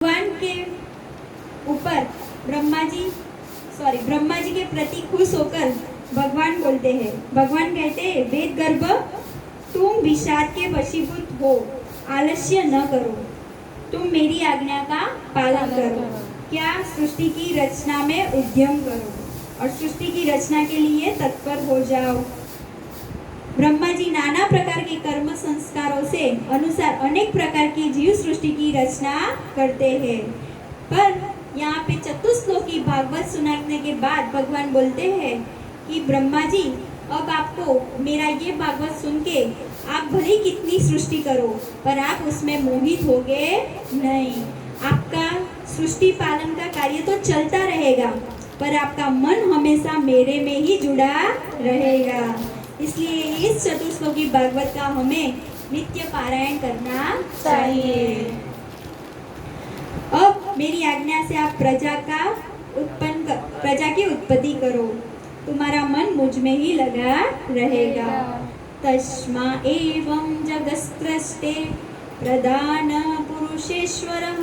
भगवान के ऊपर ब्रह्मा जी के प्रति खुश होकर भगवान बोलते हैं, भगवान कहते हैं वेद गर्भ तुम विषाद के वशीभूत हो, आलस्य न करो, तुम मेरी आज्ञा का पालन करो, क्या सृष्टि की रचना में उद्यम करो और सृष्टि की रचना के लिए तत्पर हो जाओ। ब्रह्मा जी नाना प्रकार के कर्म संस्कारों से अनुसार अनेक प्रकार की जीव सृष्टि की रचना करते हैं, पर यहाँ पे चतुश्लोकी भागवत सुनाने के बाद भगवान बोलते हैं कि ब्रह्मा जी अब आपको मेरा ये भागवत सुन के आप भले कितनी सृष्टि करो पर आप उसमें मोहित होगे नहीं। आपका सृष्टि पालन का कार्य तो चलता रहेगा पर आपका मन हमेशा मेरे में ही जुड़ा रहेगा। इसलिए इस चतुश्लोकी भागवत का हमें नित्य पारायण करना चाहिए। अब मेरी आज्ञा से आप प्रजा की उत्पत्ति करो, तुम्हारा मन मुझ में ही लगा रहेगा। तस्मा एवं जगत्सृष्टे प्रधान पुरुषेश्वरः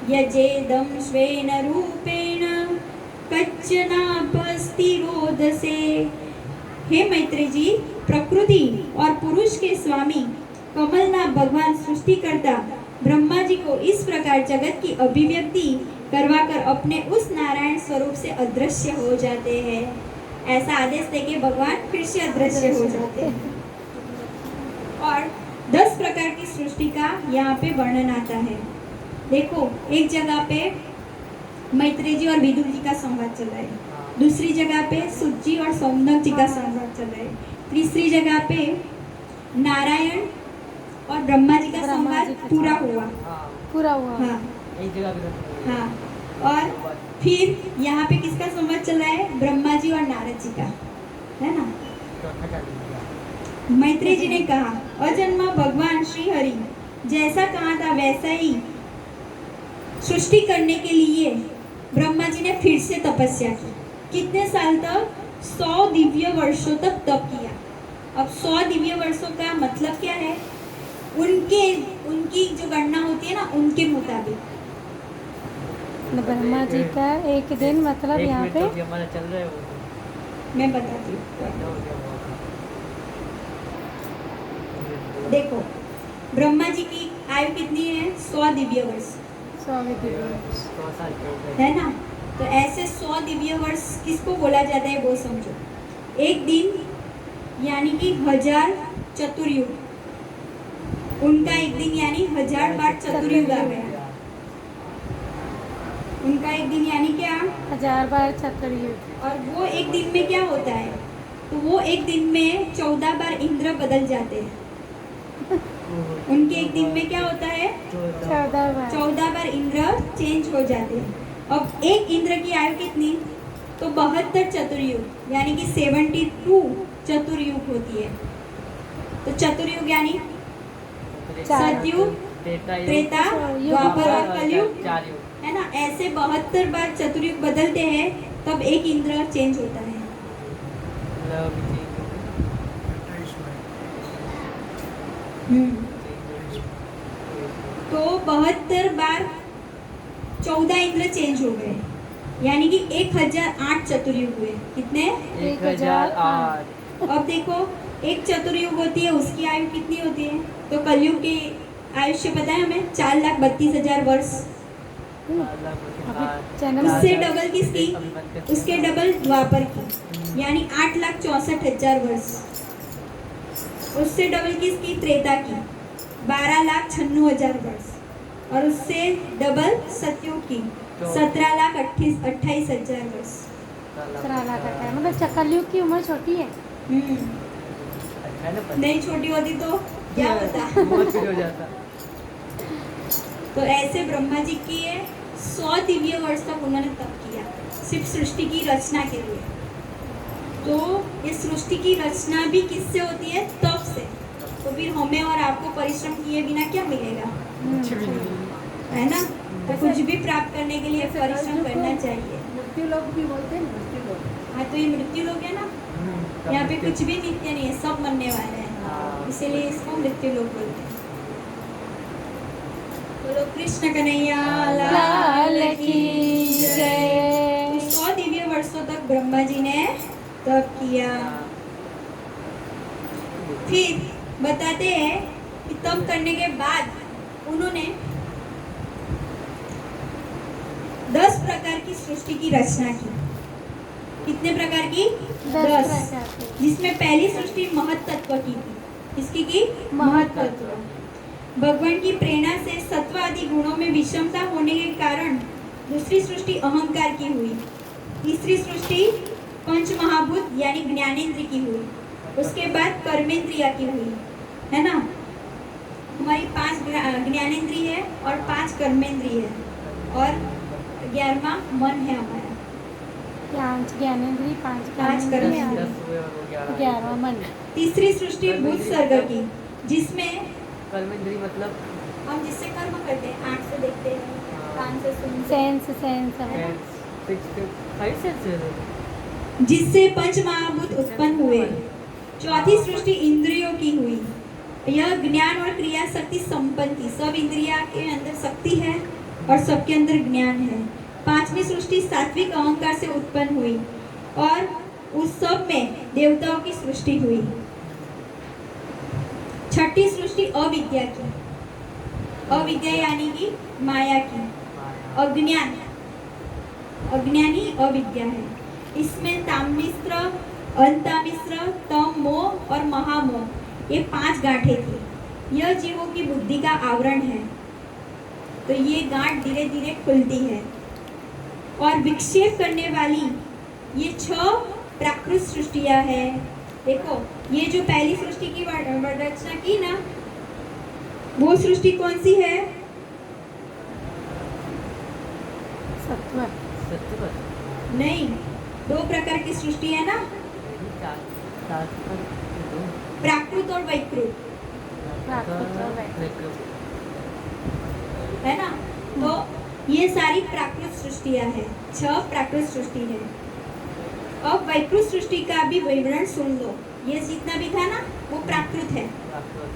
यजेदं स्वेन रूपेण कच्चनापस्ति रोदसे। हे मैत्री जी, प्रकृति और पुरुष के स्वामी कमलनाथ भगवान सृष्टिकर्ता ब्रह्मा जी को इस प्रकार जगत की अभिव्यक्ति करवाकर अपने उस नारायण स्वरूप से अदृश्य हो जाते हैं। ऐसा आदेश देके भगवान फिर से अदृश्य हो जाते हैं और 10 प्रकार की सृष्टि का यहाँ पे वर्णन आता है। देखो, एक जगह पे मैत्री जी और विदुर जी का संवाद चल रहा है, दूसरी जगह पे सुत जी और सोमनाथ जी का संवाद चल रहा है, तीसरी जगह पे नारायण और ब्रह्मा जी का संवाद पूरा हुआ। हाँ, एक जगह पे हाँ, और फिर यहाँ पे किसका संवाद चल रहा है? ब्रह्मा जी और नारद जी का, है ना। मैत्री जी ने कहा, अजन्मा भगवान श्री हरि जैसा कहा था वैसा ही सृष्टि करने के लिए ब्रह्मा जी ने फिर से तपस्या की। कितने साल तक? 100 दिव्य वर्षों तक तप किया। अब 100 दिव्य वर्षों का मतलब क्या है? उनकी जो गणना होती है ना, उनके मुताबिक। ब्रह्मा जी का एक दिन मतलब यहाँ पे हमारा चल रहा है वो। मैं बताती हूँ। देखो, ब्रह्मा जी की आयु कितनी है? 100 दिव्य वर्ष, 100 है ना। तो ऐसे 100 दिव्य वर्ष किसको बोला जाता है वो समझो। एक दिन यानी कि 1000 चतुर्युग, उनका एक दिन यानी 1000 बार चतुर्युग आ गया। उनका एक दिन यानी क्या? 1000 बार चतुर्युग। और वो एक दिन में क्या होता है? तो वो एक दिन में 14 बार इंद्र बदल जाते हैं। उनके एक दिन में क्या होता है? 14 बार इंद्र चेंज हो जाते हैं। अब एक इंद्र की आयु कितनी? तो 72 चतुर्युग यानी कि 72 चतुर्युग होती है। तो चतुर्युग यानी सतयुग, त्रेता, द्वापर और कलयुग, है ना। ऐसे 72 बार चतुर्युग बदलते हैं तब एक इंद्र चेंज होता है। तो 72 बार 14 इंद्र चेंज हो गए यानी कि 1008 चतुर्युग हुए। कितने? 1008। अब देखो, एक चतुर्युग होती है, उसकी आयु कितनी होती है? तो कलयुग की आयुष्य पता है हमें? 4,32,000 वर्ष। उससे डबल किसकी? उसके डबल द्वापर की यानी 8,64,000 वर्ष। उससे डबल किसकी? त्रेता की 12,96,000 वर्ष। और उससे डबल सतयुग की 17,28,000 वर्ष। 17 लाख का है, मतलब कलयुग की उम्र छोटी है। नहीं छोटी होती तो क्या पता। हो जाता। तो ऐसे ब्रह्मा जी की 100 दिव्य वर्ष तक उन्होंने तप किया सिर्फ सृष्टि की रचना के लिए। तो ये सृष्टि की रचना भी किससे होती है? तप से। तो फिर हमें और आपको परिश्रम किए बिना क्या मिलेगा? है ना। तो कुछ भी प्राप्त करने के लिए परिश्रम करना चाहिए। मृत्यु लोग भी बोलते हैं, मृत्यु लोग। हाँ, तो ये मृत्यु लोग है ना। यहाँ पे कुछ भी नित्य नहीं है, सब मरने वाले हैं, इसीलिए इसको मृत्यु लोग बोलते हैं। बोलो कृष्ण कन्हैया लाल की जय। 100 दिव्य वर्षों तक ब्रह्मा जी ने तप किया। फिर बताते हैं कि तप करने के बाद उन्होंने 10 प्रकार की सृष्टि की रचना की। कितने प्रकार की? 10। प्रकार की। जिसमें पहली सृष्टि महत्त्व की थी। किसकी की? महत्त्व। भगवान की प्रेरणा से सत्व आदि गुणों में विषमता होने के कारण दूसरी सृष्टि अहंकार की हुई। तीसरी सृष्टि पंच महाभूत यानी ज्ञानेंद्रिय की हुई। उसके बाद कर्मेंद्रिया की हुई, है ना। हमारी 5 ज्ञानेंद्रिय है और 5 कर्मेंद्रिय है और 11वां मन है हमारा। 5 ज्ञानेंद्रिय, 5 पांच कर्मेंद्रिय, कर्मेंद्रिय। 10 हुए और वो 11 11वां मन। तीसरी सृष्टि भूत सर्ग की, जिसमें कर्मेंद्री मतलब हम जिससे कर्म करते हैं, आंख से देखते हैं, कान से सुनते सेंस हैं, सेंस 5 सेंस है। जिससे पंच महाभूत उत्पन्न हुए। चौथी सृष्टि इंद्रियों की हुई। यह ज्ञान और क्रिया शक्ति संपन्न थी। सब इंद्रिया के अंदर शक्ति है और सबके अंदर ज्ञान है। पांचवी सृष्टि सात्विक अहंकार से उत्पन्न हुई और उस सब में देवताओं की सृष्टि हुई। छठी सृष्टि अविद्या की। अविद्या यानी कि माया की, अज्ञान, अज्ञानी अविद्या है। इसमें तामिश्र, अंतामिश्र, तम मोह और महामोह, ये 5 गांठें थी। यह जीवों की बुद्धि का आवरण है। तो ये गांठ धीरे धीरे खुलती है और विक्षेप करने वाली ये 6 प्राकृत सृष्टियां हैं। देखो, ये जो पहली सृष्टि की रचना की ना, वो सृष्टि कौन सी है? सत्व। सत्य नहीं, 2 प्रकार की सृष्टि है ना, 4 प्राकृत और वैकृत, है ना। तो ये सारी प्राकृत सृष्टियां हैं, 6 प्राकृत सृष्टि है। अब वैकृत सृष्टि का भी विवरण सुन लो। ये जितना भी था ना, वो प्राकृत है।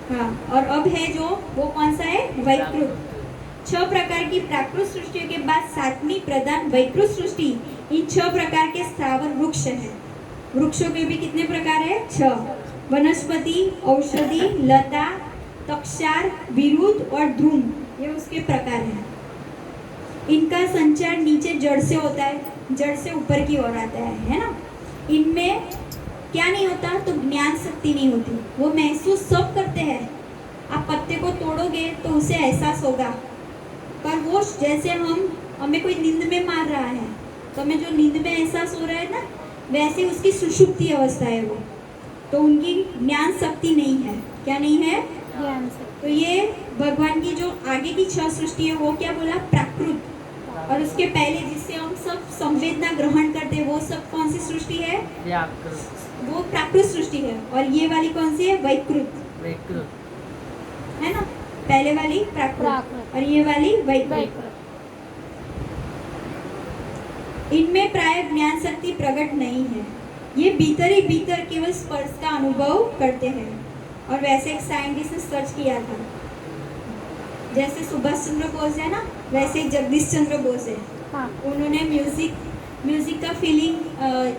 हाँ, और अब है जो, वो कौन सा है? वैकृत। 6 प्रकार की प्राकृत सृष्टियों के बाद 7वीं प्रधान वैकृत सृष्टि। इन 6 प्रकार के स्थावर वृक्ष हैं। वृक्षों के भी कितने प्रकार है? 6। वनस्पति, औषधि, लता, तक्षार, विरुद्ध और ध्रुम, ये उसके प्रकार हैं। इनका संचार नीचे जड़ से होता है, जड़ से ऊपर की ओर आता है ना। इनमें क्या नहीं होता? तो ज्ञान शक्ति नहीं होती। वो महसूस सब करते हैं। आप पत्ते को तोड़ोगे तो उसे एहसास होगा, पर वो जैसे हमें कोई नींद में मार रहा है, तो हमें जो नींद में एहसास हो रहा है ना, वैसे उसकी सुषुप्ति अवस्था है वो। तो उनकी ज्ञान शक्ति नहीं है। क्या नहीं है? ज्ञान से। तो ये भगवान की जो आगे की 6 सृष्टि है, वो क्या बोला? प्राकृत। और उसके पहले जिससे हम सब संवेदना ग्रहण करते हैं, वो सब कौन सी सृष्टि है? वो प्राकृत सृष्टि है। और ये वाली कौन सी है? वैकृत, है ना। पहले वाली प्राकृत और ये वाली वैकृत। इनमें प्राय ज्ञान शक्ति प्रकट नहीं है। ये भीतर ही भीतर केवल स्पर्श का अनुभव करते हैं। और वैसे एक साइंटिस्ट ने सर्च किया था, जैसे सुभाष चंद्र बोस है ना, वैसे जगदीश चंद्र बोस है। हाँ। उन्होंने म्यूजिक का फीलिंग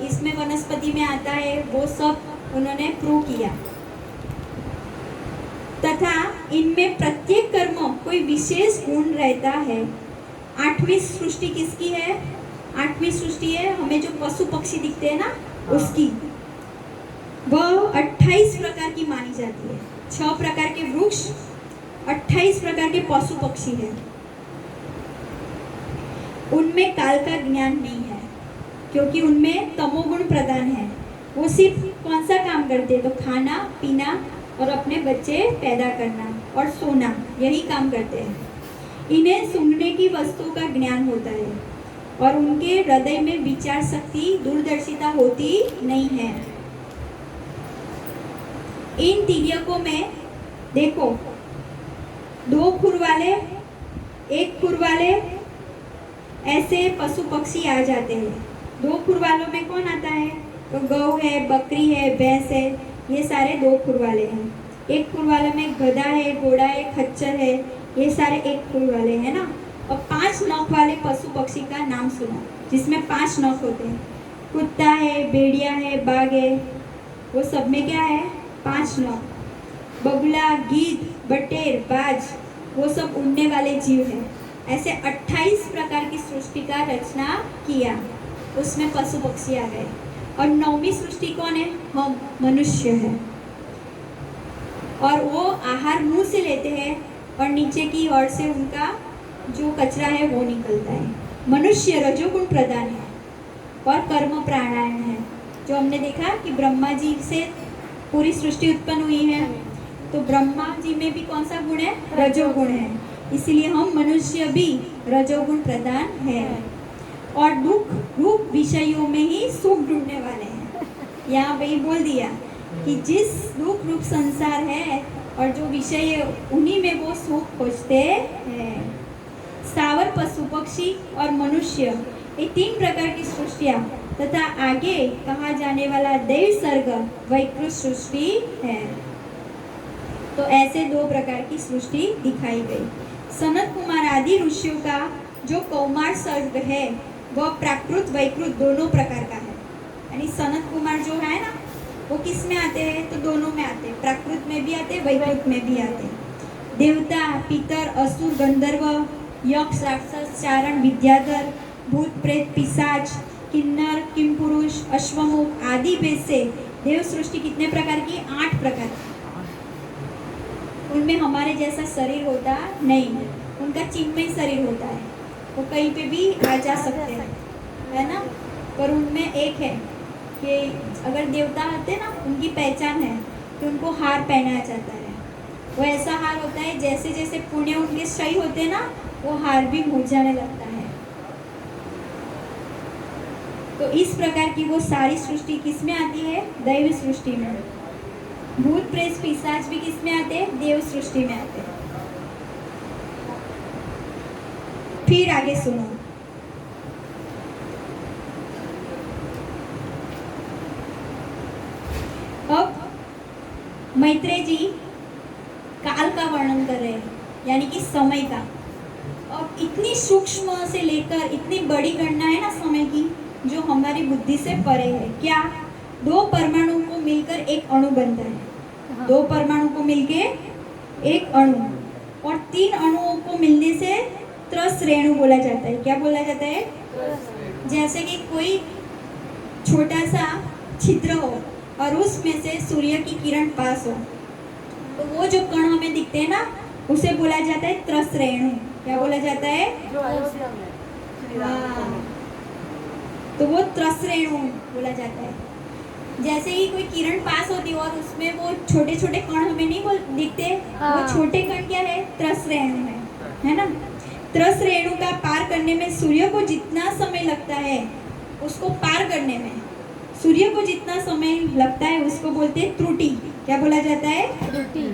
इसमें वनस्पति में आता है, वो सब उन्होंने प्रूव किया। तथा इनमें प्रत्येक कर्म कोई विशेष गुण रहता है। 8वीं सृष्टि किसकी है? 8वीं सृष्टि है हमें जो पशु पक्षी दिखते हैं ना, उसकी। वह 28 प्रकार की मानी जाती है। 6 प्रकार के वृक्ष, 28 प्रकार के पशु पक्षी हैं। उनमें काल का ज्ञान नहीं है, क्योंकि उनमें तमोगुण प्रधान है। वो सिर्फ कौन सा काम करते हैं? तो खाना, पीना और अपने बच्चे पैदा करना और सोना, यही काम करते हैं। इन्हें सूंघने की वस्तु का ज्ञान होता है और उनके हृदय में विचार शक्ति, दूरदर्शिता होती नहीं है। इन तिर्यकों में देखो, 2 खुर वाले, 1 खुर वाले, ऐसे पशु पक्षी आ जाते हैं। 2 खुर वालों में कौन आता है? तो गौ है, बकरी है, भैंस है, ये सारे 2 खुर वाले हैं। 1 खुर वाले में गधा है, घोड़ा है, खच्चर है, ये सारे एक फूल वाले हैं ना। और 5 नोक वाले पशु पक्षी का नाम सुनो, जिसमें 5 नोक होते हैं। कुत्ता है, भेड़िया है, बाघ है, वो सब में क्या है? 5 नोक। बगुला, गीद, बटेर, बाज, वो सब उड़ने वाले जीव हैं। ऐसे 28 प्रकार की सृष्टि का रचना किया, उसमें पशु पक्षी आ गए। और 9वीं सृष्टि कौन है? हम मनुष्य है। और वो आहार मुंह से लेते हैं और नीचे की ओर से उनका जो कचरा है वो निकलता है। मनुष्य रजोगुण प्रधान है और कर्म प्राणायाम है। जो हमने देखा कि ब्रह्मा जी से पूरी सृष्टि उत्पन्न हुई है, तो ब्रह्मा जी में भी कौन सा गुण है? रजोगुण है। इसलिए हम मनुष्य भी रजोगुण प्रधान है। और दुख रूप विषयों में ही सुख ढूंढने वाले हैं। यहाँ पे ही बोल दिया कि जिस दुख रूप संसार है और जो विषय है उन्हीं में वो सुख खोजते हैं। स्थावर, पशु पक्षी और मनुष्य, ये 3 प्रकार की सृष्टियाँ तथा आगे कहा जाने वाला दैव सर्ग वैकृत सृष्टि है। तो ऐसे 2 प्रकार की सृष्टि दिखाई गई। सनत कुमार आदि ऋषियों का जो कौमार सर्ग है वह प्राकृत वैकृत दोनों प्रकार का है। यानी सनत कुमार जो है ना, वो किस में आते हैं? तो दोनों में आते हैं, प्राकृत में भी आते, वैकृत में भी आते। देवता, पितर, असुर, गंधर्व, यक्ष, राक्षस, चारण, विद्याधर, भूत, प्रेत, पिशाच, किन्नर, किमपुरुष, अश्वमुख आदि भेद से देव सृष्टि कितने प्रकार की? 8 प्रकार की। उनमें हमारे जैसा शरीर होता नहीं, उनका चिन्मय शरीर होता है, वो कहीं पे भी आ जा सकते हैं, है ना। पर उनमें एक है कि अगर देवता आते ना, उनकी पहचान है कि उनको हार पहनाया जाता है। वो ऐसा हार होता है जैसे जैसे पुण्य उनके सही होते ना, वो हार भी मुरझाने लगता है। तो इस प्रकार की वो सारी सृष्टि किस में आती है? दैव सृष्टि में। भूत, प्रेत, पिशाच भी किस में आते हैं? देव सृष्टि में आते हैं। फिर आगे सुनो। अब मैत्रेय जी काल का वर्णन कर रहे हैं, यानी कि समय का। और इतनी सूक्ष्म से लेकर इतनी बड़ी गणना है ना समय की, जो हमारी बुद्धि से परे है। क्या? 2 परमाणु को मिलकर एक अणु बनता है। 2 परमाणु को मिलके एक अणु, और 3 अणुओं को मिलने से त्रस रेणु बोला जाता है। क्या बोला जाता है? जैसे कि कोई छोटा सा छिद्र हो और उसमें से सूर्य की किरण पास हो, तो वो जो कण हमें दिखते हैं ना, उसे बोला जाता है त्रस रेणु। क्या बोला जाता है? हाँ, तो वो त्रस रेणु बोला जाता है। जैसे ही कोई किरण पास होती है और उसमें वो छोटे छोटे कण हमें नहीं दिखते, वो छोटे कण क्या है? त्रस रेणु है ना। त्रस रेणु का पार करने में सूर्य को जितना समय लगता है, उसको पार करने में सूर्य को जितना समय लगता है, उसको बोलते हैं त्रुटि। क्या बोला जाता है? त्रुटि।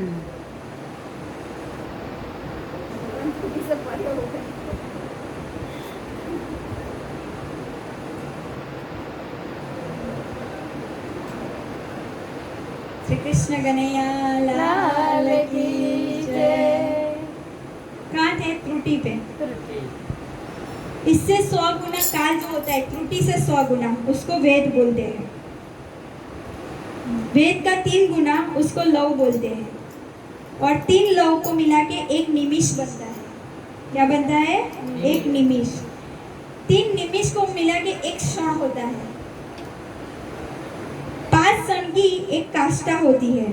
श्री कृष्ण कन्हैया लाल की जय। कहाँ थे? त्रुटि पे। इससे 100 गुना काल जो होता है, त्रुटि से 100 गुना, उसको वेद बोलते हैं। वेद का 3 गुना, उसको लव बोलते हैं। और 3 लव को मिला के एक निमिष बनता है। क्या बनता है? एक निमिष। 3 निमिष को मिला के एक क्षण होता है। 5 क्षण की एक काष्ठा होती है।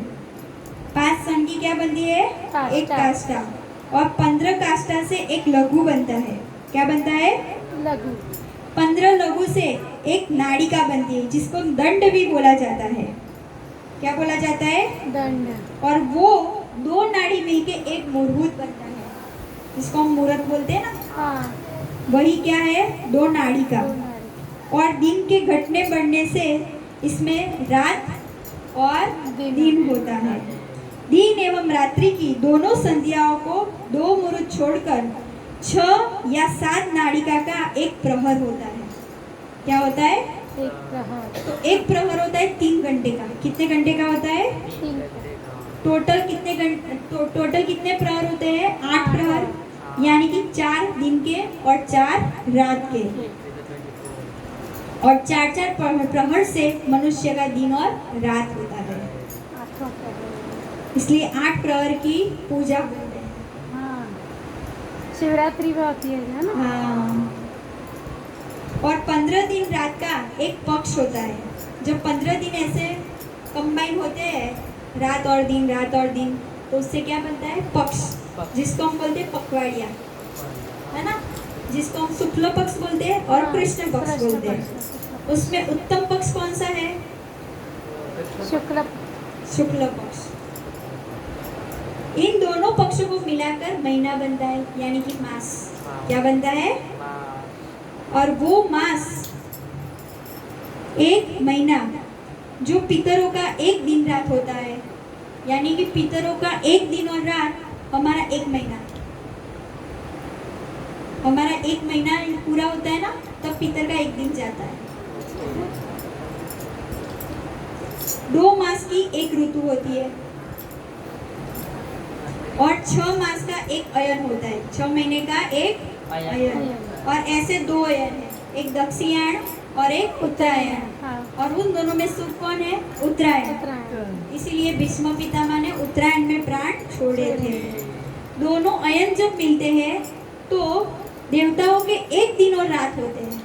5 क्षण की क्या बनती है? एक काष्ठा। और 15 काष्ठा से एक लघु बनता है। क्या बनता है? लघु। 15 लघु से एक नाड़िका बनती है, जिसको दंड भी बोला जाता है। क्या बोला जाता है? दंड। और वो 2 नाड़ी मिलके एक मूर्भूत बनता है, जिसको हम मूर्त बोलते हैं ना। हाँ। वही क्या है? 2 नाड़ी का। 2 नाड़ी। और दिन के घटने बढ़ने से इसमें रात और दिन होता है। दिन एवं रात्रि की दोनों संध्याओं को 2 मुहूर्त छोड़कर 6 या 7 नाड़िका का एक प्रहर होता है। क्या होता है? एक प्रहर। तो एक प्रहर होता है 3 घंटे का। कितने घंटे का होता है? 3। टोटल कितने प्रहर होते हैं? 8 प्रहर, यानी कि 4 दिन के और 4 रात के, और 4-4 प्रहर से मनुष्य का दिन और रात होता है, आठों प्रहर। इसलिए 8 प्रहर की पूजा करते हैं। हाँ, शिवरात्रि में होती है ना। हाँ, और 15 दिन रात का एक पक्ष होता है। जब 15 दिन ऐसे कंबाइन होते हैं, रात और दिन, तो उससे क्या बनता है? पक्ष, जिसको हम बोलते हैं पखवाड़िया, है ना, जिसको हम शुक्ल पक्ष बोलते हैं और हाँ, कृष्ण पक्ष बोलते हैं। उसमें उत्तम पक्ष कौन सा है? शुक्ल पक्ष। इन दोनों पक्षों को मिलाकर महीना बनता है, यानी कि मास। क्या बनता है? और वो मास, एक महीना जो पितरों का एक दिन रात होता है, यानी कि पितरों का एक दिन और रात हमारा एक महीना, हमारा एक महीना पूरा होता है ना, तब पितर का एक दिन जाता है। 2 मास की एक ऋतु होती है और 6 मास का एक अयन होता है, 6 महीने का एक अयन, और ऐसे 2 अयन है, एक दक्षिणायन और एक उत्तरायण, हाँ, और उन दोनों में शुभ कौन है? उत्तरायण। इसीलिए भीष्म पितामह ने उत्तरायण में प्राण छोड़े थे। दोनों अयन जब मिलते हैं तो देवताओं के एक दिन और रात होते हैं,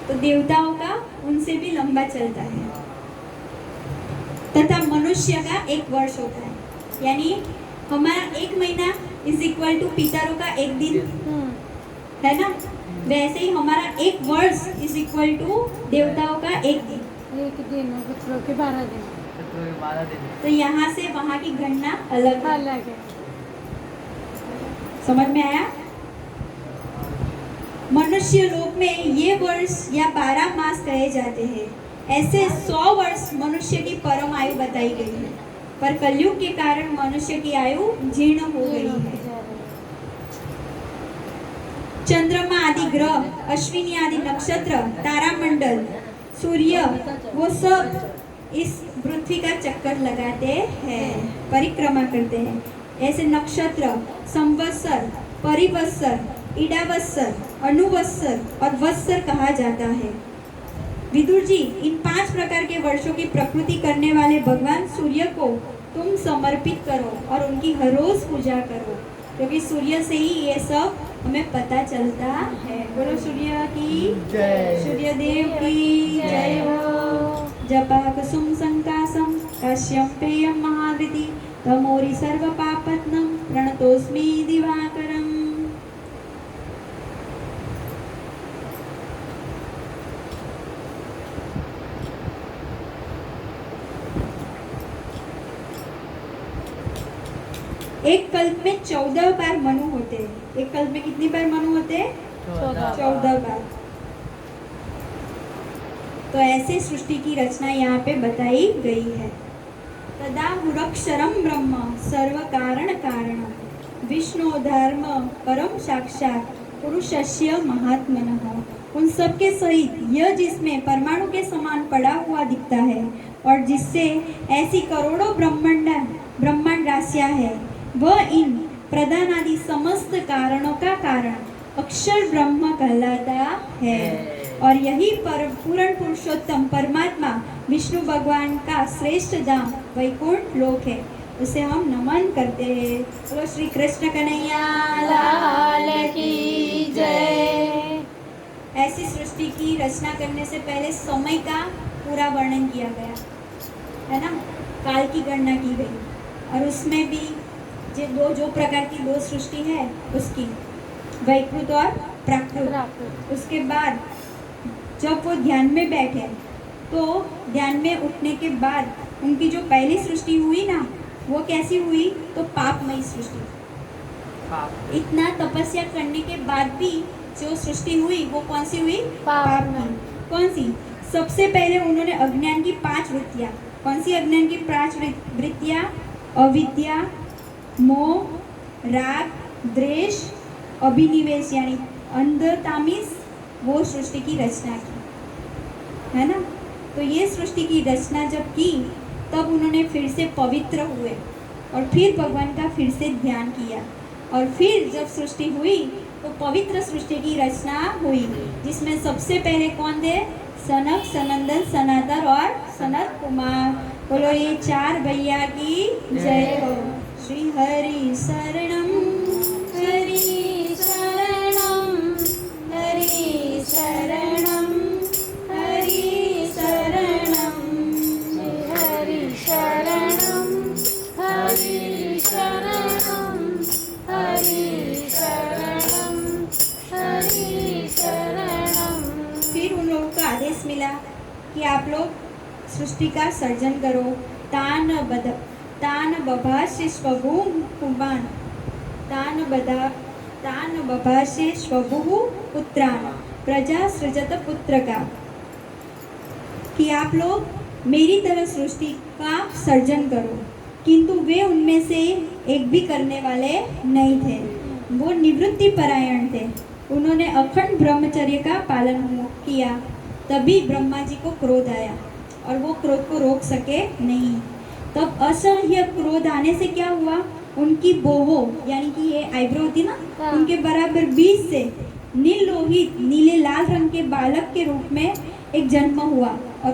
तो देवताओं का उनसे भी लंबा चलता है, तथा मनुष्य का एक वर्ष होता है, यानी हमारा एक महीना इज इक्वल टू पितरों का एक दिन, है ना, वैसे ही हमारा एक वर्ष इज इक्वल टू देवताओं का एक दिन। एक दिन है, पितरों के 12 दिन। तो यहाँ से वहाँ की गणना अलग है। अलग है। समझ में आया? मनुष्य लोक में ये वर्ष या 12 मास कहे जाते हैं। ऐसे 100 वर्ष मनुष्य की परम आयु बताई गई है, पर कलयुग के कारण मनुष्य की आयु जीर्ण हो गई है। चंद्रमा आदि ग्रह, अश्विनी आदि नक्षत्र, तारामंडल, सूर्य, वो सब इस पृथ्वी का चक्कर लगाते हैं, परिक्रमा करते हैं। ऐसे नक्षत्र संवत्सर, परिवत्सर, इडावत्सर, अनुवत्सर और वत्सर कहा जाता है। विदुर जी, इन 5 प्रकार के वर्षों की प्रकृति करने वाले भगवान सूर्य को तुम समर्पित करो और उनकी हर रोज पूजा करो, क्योंकि सूर्य से ही ये सब हमें पता चलता है। बोलो सूर्य की जय, सूर्य देव की जय हो। जपा कुसुम संकासम काश्यम पेयम महादृति तमोरि सर्व पापत्नम प्रणतोस्मि दिवाकरम। एक कल्प में 14 बार मनु होते हैं। एक कल्प में कितनी बार मनु होते हैं? 14 बार। तो ऐसे सृष्टि की रचना यहाँ पे बताई गई है। तदा हुरक्षरम ब्रह्म सर्व कारण कारणम विष्णु धर्म परम साक्षात पुरुषस्य महात्मनः। उन सबके सहित यह जिसमें परमाणु के समान पड़ा हुआ दिखता है और जिससे ऐसी करोड़ों ब्रह्मांड राशियां है, वह इन प्रधान आदि समस्त कारणों का कारण अक्षर ब्रह्म कहलाता है। और यही पूर्ण पुरुषोत्तम परमात्मा विष्णु भगवान का श्रेष्ठ धाम वैकुंठ लोक है, उसे हम नमन करते हैं। बोलो श्री कृष्ण कन्हैया लाल की जय। ऐसी सृष्टि की रचना करने से पहले समय का पूरा वर्णन किया गया है ना, काल की गणना की गई, और उसमें भी जो प्रकार की 2 सृष्टि है उसकी वैकृत और प्राकृत। उसके बाद जब वो ध्यान में बैठे तो ध्यान में उठने के बाद उनकी जो पहली सृष्टि हुई ना, वो कैसी हुई? तो पापमयी सृष्टि। इतना तपस्या करने के बाद भी जो सृष्टि हुई वो कौन सी हुई? पापमयी। कौन सी? सबसे पहले उन्होंने अज्ञान की 5 वृत्तियाँ। कौन सी अज्ञान की 5 वृत्तियाँ? अविद्या, मोह, राग, द्वेष, अभिनिवेश यानी अंधतामिस, वो सृष्टि की रचना की, है ना। तो ये सृष्टि की रचना जब की तब उन्होंने फिर से पवित्र हुए और फिर भगवान का फिर से ध्यान किया। और फिर जब सृष्टि हुई तो पवित्र सृष्टि की रचना हुई, जिसमें सबसे पहले कौन थे? सनक, सनंदन, सनातन और सनत कुमार। बोलो ये चार भैया की जय हो। श्री हरि शरणम, हरि शरणम, हरि शरणम, हरि शरणम, हरि शरणम, हरि शरणम, हरि शरणम, हरि शरणम। फिर उन लोगों को आदेश मिला कि आप लोग सृष्टि का सर्जन करो। तान बभाष्य स्वभुः पुमान्, तान बभाष्य स्वभुः पुत्रान् प्रजा सृजत पुत्रका, कि आप लोग मेरी तरह सृष्टि का सर्जन करो। किंतु वे उनमें से एक भी करने वाले नहीं थे, वो निवृत्ति परायण थे। उन्होंने अखंड ब्रह्मचर्य का पालन किया। तभी ब्रह्मा जी को क्रोध आया और वो क्रोध को रोक सके नहीं। तब असह्य क्रोध आने से क्या हुआ? उनकी बोहो यानी कि ये आईब्रो होती ना, हाँ। उनके बराबर बीच से नीलोहित नीले लाल रंग के बालक के रूप में एक जन्म हुआ और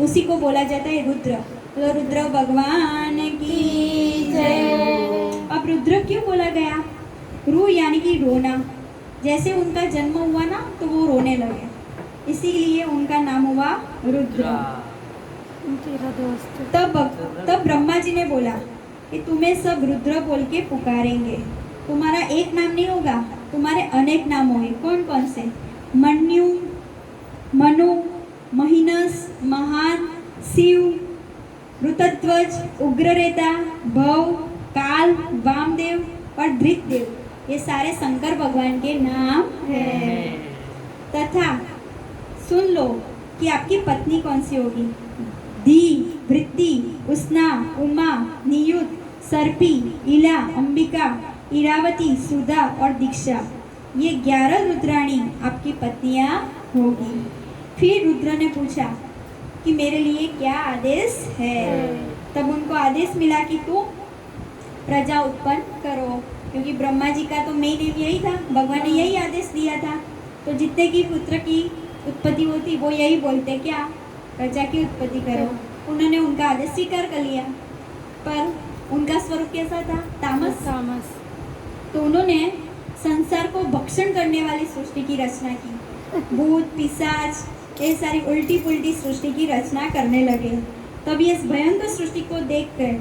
उसी को बोला जाता है रुद्र। तो रुद्र भगवान की जय। अब रुद्र क्यों बोला गया? रू यानी कि रोना। जैसे उनका जन्म हुआ ना तो वो रोने लगे, इसीलिए उनका नाम हुआ रुद्र। तेरा दोस्त। तब ब्रह्मा जी ने बोला कि तुम्हें सब रुद्र बोल के पुकारेंगे। तुम्हारा एक नाम नहीं होगा, तुम्हारे अनेक नाम होंगे। कौन कौन से? मन्यु, मनु, महिनस, महान, शिव, ऋतध्वज, उग्ररेता, भव, काल, वामदेव और धृतदेव, ये सारे शंकर भगवान के नाम हैं। तथा सुन लो कि आपकी पत्नी कौन सी होगी। धी, वृत्ति, उष्णा, उमा, नियुत, सर्पी, इला, अंबिका, इरावती, सुधा और दीक्षा, ये 11 रुद्राणी आपकी पत्नियां होगी। फिर रुद्र ने पूछा कि मेरे लिए क्या आदेश है? तब उनको आदेश मिला कि तुम प्रजा उत्पन्न करो, क्योंकि ब्रह्मा जी का तो मेन एम यही था, भगवान ने यही आदेश दिया था। तो जितने की पुत्र की उत्पत्ति होती वो यही बोलते, क्या? प्रजा की उत्पत्ति करो। उन्होंने उनका आदेश स्वीकार कर लिया, पर उनका स्वरूप कैसा था? तामस। तो उन्होंने संसार को भक्षण करने वाली सृष्टि की रचना की। भूत, पिशाच, ये सारी उल्टी पुल्टी सृष्टि की रचना करने लगे। तब ये भयंकर सृष्टि को देखकर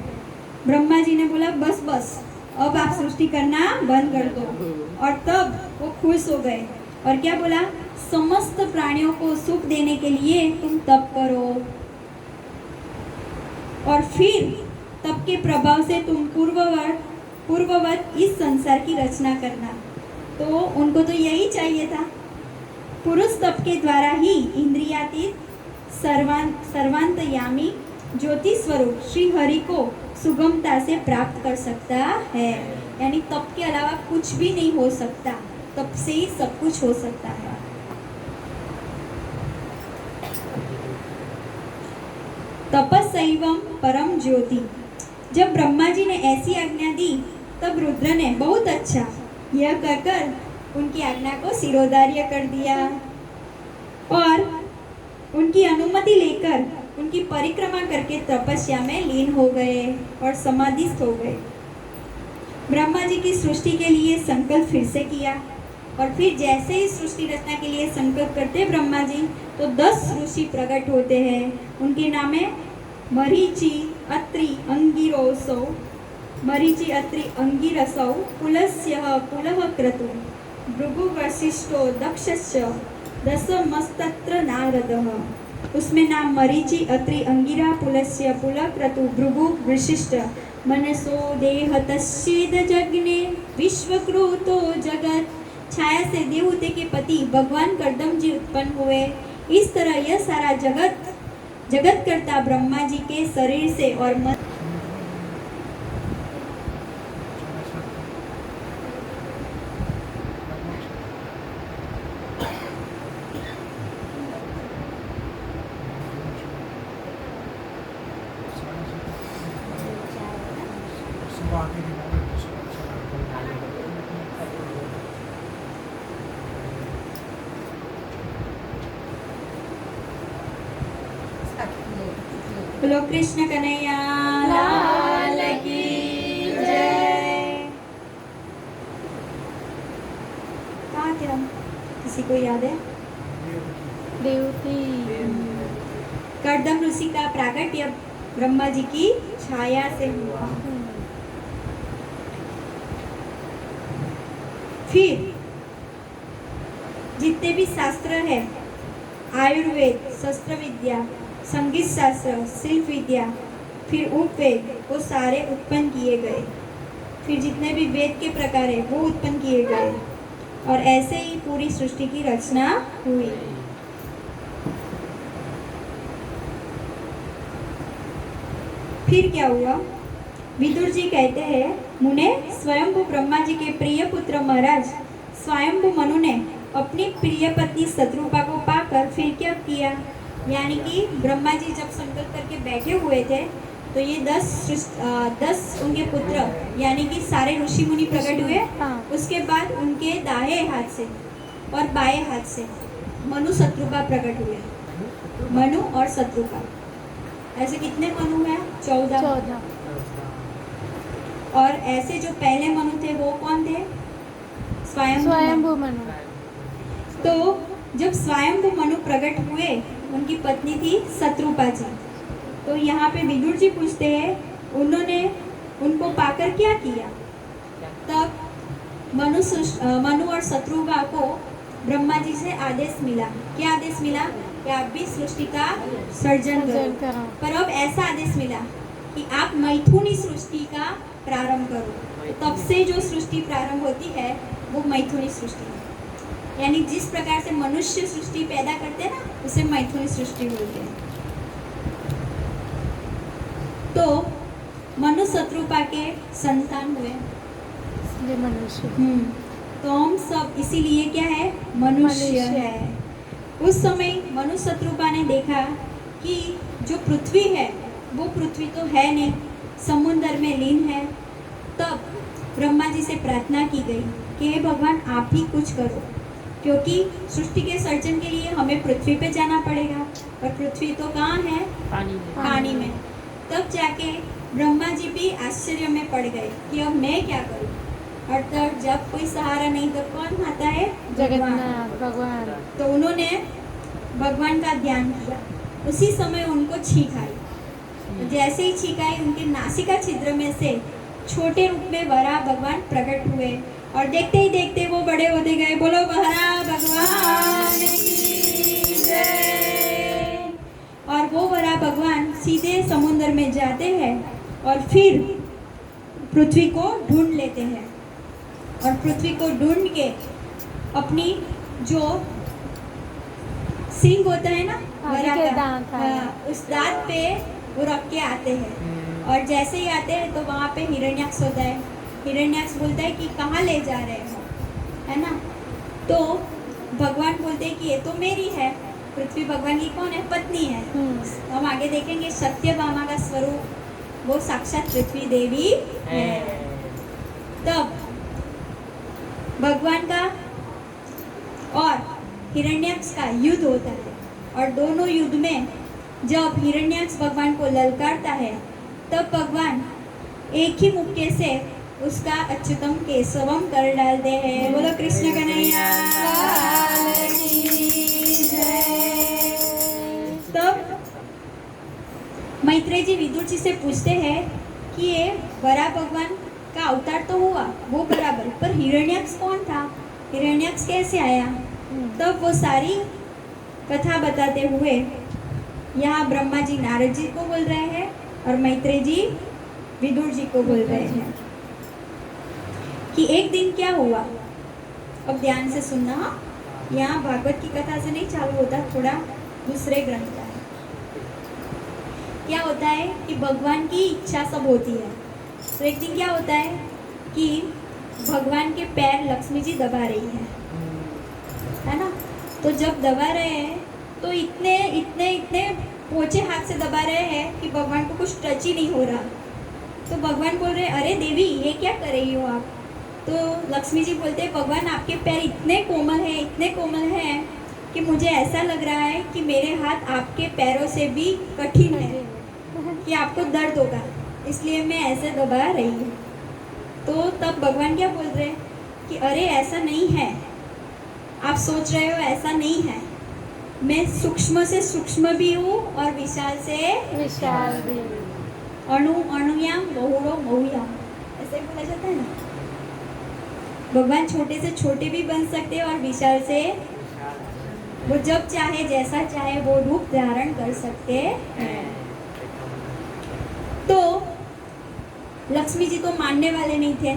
ब्रह्मा जी ने बोला बस बस, अब आप सृष्टि करना बंद कर दो। और तब वो खुश हो गए और क्या बोला? समस्त प्राणियों को सुख देने के लिए तुम तप करो और फिर तप के प्रभाव से तुम पूर्ववत इस संसार की रचना करना। तो उनको तो यही चाहिए था। पुरुष तप के द्वारा ही इंद्रियातीत सर्वांतयामी ज्योति स्वरूप श्री हरि को सुगमता से प्राप्त कर सकता है। यानी तप के अलावा कुछ भी नहीं हो सकता, तप से ही सब कुछ हो सकता है। तपस्सैवं परम ज्योति। जब ब्रह्मा जी ने ऐसी आज्ञा दी तब रुद्र ने बहुत अच्छा यह कहकर उनकी आज्ञा को सिरोधार्य कर दिया और उनकी अनुमति लेकर उनकी परिक्रमा करके तपस्या में लीन हो गए और समाधिस्थ हो गए। ब्रह्मा जी की सृष्टि के लिए संकल्प फिर से किया और फिर जैसे ही सृष्टि रचना के लिए संकल्प करते ब्रह्मा जी तो 10 ऋषि प्रकट होते हैं। उनके नाम है मरीचि, अत्रि, अंगिरसौ, मरीचि, अत्रि, अंगिरसौ, पुलस्यः, पुलः क्रतु, भृगु, वशिष्ठो, दक्षस्य, दशमस्तत्र नारदः। उसमें नाम मरीचि, अत्रि, अंगिरा, पुलस्य, पुलः, क्रतु, भृगु, वशिष्ठ, मनसो देहतश्चेद जग्ने विश्वकृतो जगत। छाया से देवहूति के पति भगवान कर्दम जी उत्पन्न हुए। इस तरह यह सारा जगत करता ब्रह्मा जी के शरीर से और मन बोलो कृष्ण कन्हैया लाल की जय। कहाँ थे हम? किसी को याद है? देवती कर्दम ऋषि का प्रागट्य ब्रह्मा जी की छाया से हुआ। फिर जितने भी शास्त्र है, आयुर्वेद, शस्त्र विद्या, संगीत शास्त्र, शिल्प विद्या, फिर उपवेद, वो सारे उत्पन्न किए गए। फिर जितने भी वेद के प्रकार है वो उत्पन्न किए गए और ऐसे ही पूरी सृष्टि की रचना हुई। फिर क्या हुआ? विदुर जी कहते हैं, मुने स्वयंभू ब्रह्मा जी के प्रिय पुत्र महाराज स्वयंभू मनु ने अपनी प्रिय पत्नी शत्रुपा को पाकर फिर क्या किया? यानी कि ब्रह्मा जी जब संकल्प करके बैठे हुए थे तो ये 10 उनके पुत्र यानी कि सारे ऋषि मुनि प्रकट हुए। हाँ। उसके बाद उनके दाएं हाथ से और बाएं हाथ से मनु शत्रुपा प्रकट हुए। मनु और शत्रुपा, ऐसे कितने मनु हैं? 14। 14 और ऐसे जो पहले मनु थे वो कौन थे? स्वयंभू मनु। तो जब स्वयंभू मनु प्रकट हुए, उनकी पत्नी थी शत्रुपा जी। तो यहाँ पे विदुर जी पूछते हैं, उन्होंने उनको पाकर क्या किया? तब मनु और शत्रुपा को ब्रह्मा जी से आदेश मिला। क्या आदेश मिला? कि आप भी सृष्टि का सर्जन करो। पर अब ऐसा आदेश मिला कि आप मैथुनी सृष्टि का प्रारंभ करो। तब से जो सृष्टि प्रारंभ होती है वो मैथुनी सृष्टि है। यानी जिस प्रकार से मनुष्य सृष्टि पैदा करते हैं ना, उसे मैथुनी सृष्टि बोलते हैं। तो मनु शत्रुपा के संतान हुए। इसलिए मनुष्य। तो हम सब इसीलिए क्या है? मनुष्य है। उस समय मनु शत्रुपा ने देखा कि जो पृथ्वी है वो पृथ्वी तो है नहीं, समुद्र में लीन है। तब ब्रह्मा जी से प्रार्थना की गई कि हे भगवान आप ही कुछ करो, क्योंकि सृष्टि के सर्जन के लिए हमें पृथ्वी पे जाना पड़ेगा और पृथ्वी तो कहाँ है? पानी में। तब जाके ब्रह्मा जी भी आश्चर्य में पड़ गए कि अब मैं क्या करूं। और तब जब कोई सहारा नहीं तो कौन आता है? जगन्नाथ भगवान। तो उन्होंने भगवान का ध्यान किया। उसी समय उनको छींक आई। तो जैसे ही छींक आई, उनके नासिका छिद्र में से छोटे रूप में वराह भगवान प्रकट हुए और देखते ही देखते वो बड़े होते गए। बोलो वराह भगवान की जय। और वो वराह भगवान सीधे समुद्र में जाते हैं और फिर पृथ्वी को ढूंढ लेते हैं और पृथ्वी को ढूंढ के अपनी जो सींग होता है ना, वराह के का, दांत, उस दांत पे वो रख के आते हैं। और जैसे ही आते हैं तो वहाँ पे हिरण्याक्ष होता है। हिरण्याक्ष बोलता है कि कहाँ ले जा रहे हो, है ना? तो भगवान बोलते हैं कि ये तो मेरी है। पृथ्वी भगवान की कौन है? पत्नी है। हम आगे देखेंगे सत्यभामा का स्वरूप वो साक्षात पृथ्वी देवी है। तब भगवान का और हिरण्याक्ष का युद्ध होता है और दोनों युद्ध में जब हिरण्याक्ष भगवान को ललकारता है तब भगवान एक ही मुक्के से उसका अच्युतम केशवम कर डालते हैं। बोलो कृष्ण कन्हैया लाल की जय। तब मैत्रेय जी विदुर जी से पूछते हैं कि ये वराह भगवान का अवतार तो हुआ वो बराबर, पर हिरण्याक्ष कौन था? हिरण्याक्ष कैसे आया? तब वो सारी कथा बताते हुए यहाँ ब्रह्मा जी नारद जी को बोल रहे हैं और मैत्रेय जी विदुर जी को बोल रहे हैं कि एक दिन क्या हुआ। अब ध्यान से सुनना। यहाँ भागवत की कथा से नहीं चालू होता, थोड़ा दूसरे ग्रंथ का है। क्या होता है कि भगवान की इच्छा सब होती है। तो एक दिन क्या होता है कि भगवान के पैर लक्ष्मी जी दबा रही है ना? तो जब दबा रहे हैं तो इतने इतने इतने पोचे हाथ से दबा रहे हैं कि भगवान को कुछ टच ही नहीं हो रहा। तो भगवान बोल रहे अरे देवी ये क्या कर रही हो आप? तो लक्ष्मी जी बोलते हैं भगवान आपके पैर इतने कोमल हैं कि मुझे ऐसा लग रहा है कि मेरे हाथ आपके पैरों से भी कठिन है। कि आपको दर्द होगा, इसलिए मैं ऐसे दबा रही हूँ। तो तब भगवान क्या बोल रहे हैं कि अरे ऐसा नहीं है, आप सोच रहे हो ऐसा नहीं है, मैं सूक्ष्म से सूक्ष्म भी हूँ और विशाल से विशाल भी। अणु अणुयाम बहुड़ो बहुयाम, ऐसे ही बोला जाता है ना। भगवान छोटे से छोटे भी बन सकते हैं और विशाल से वो जब चाहे जैसा चाहे वो रूप धारण कर सकते हैं। तो लक्ष्मी जी तो मानने वाले नहीं थे,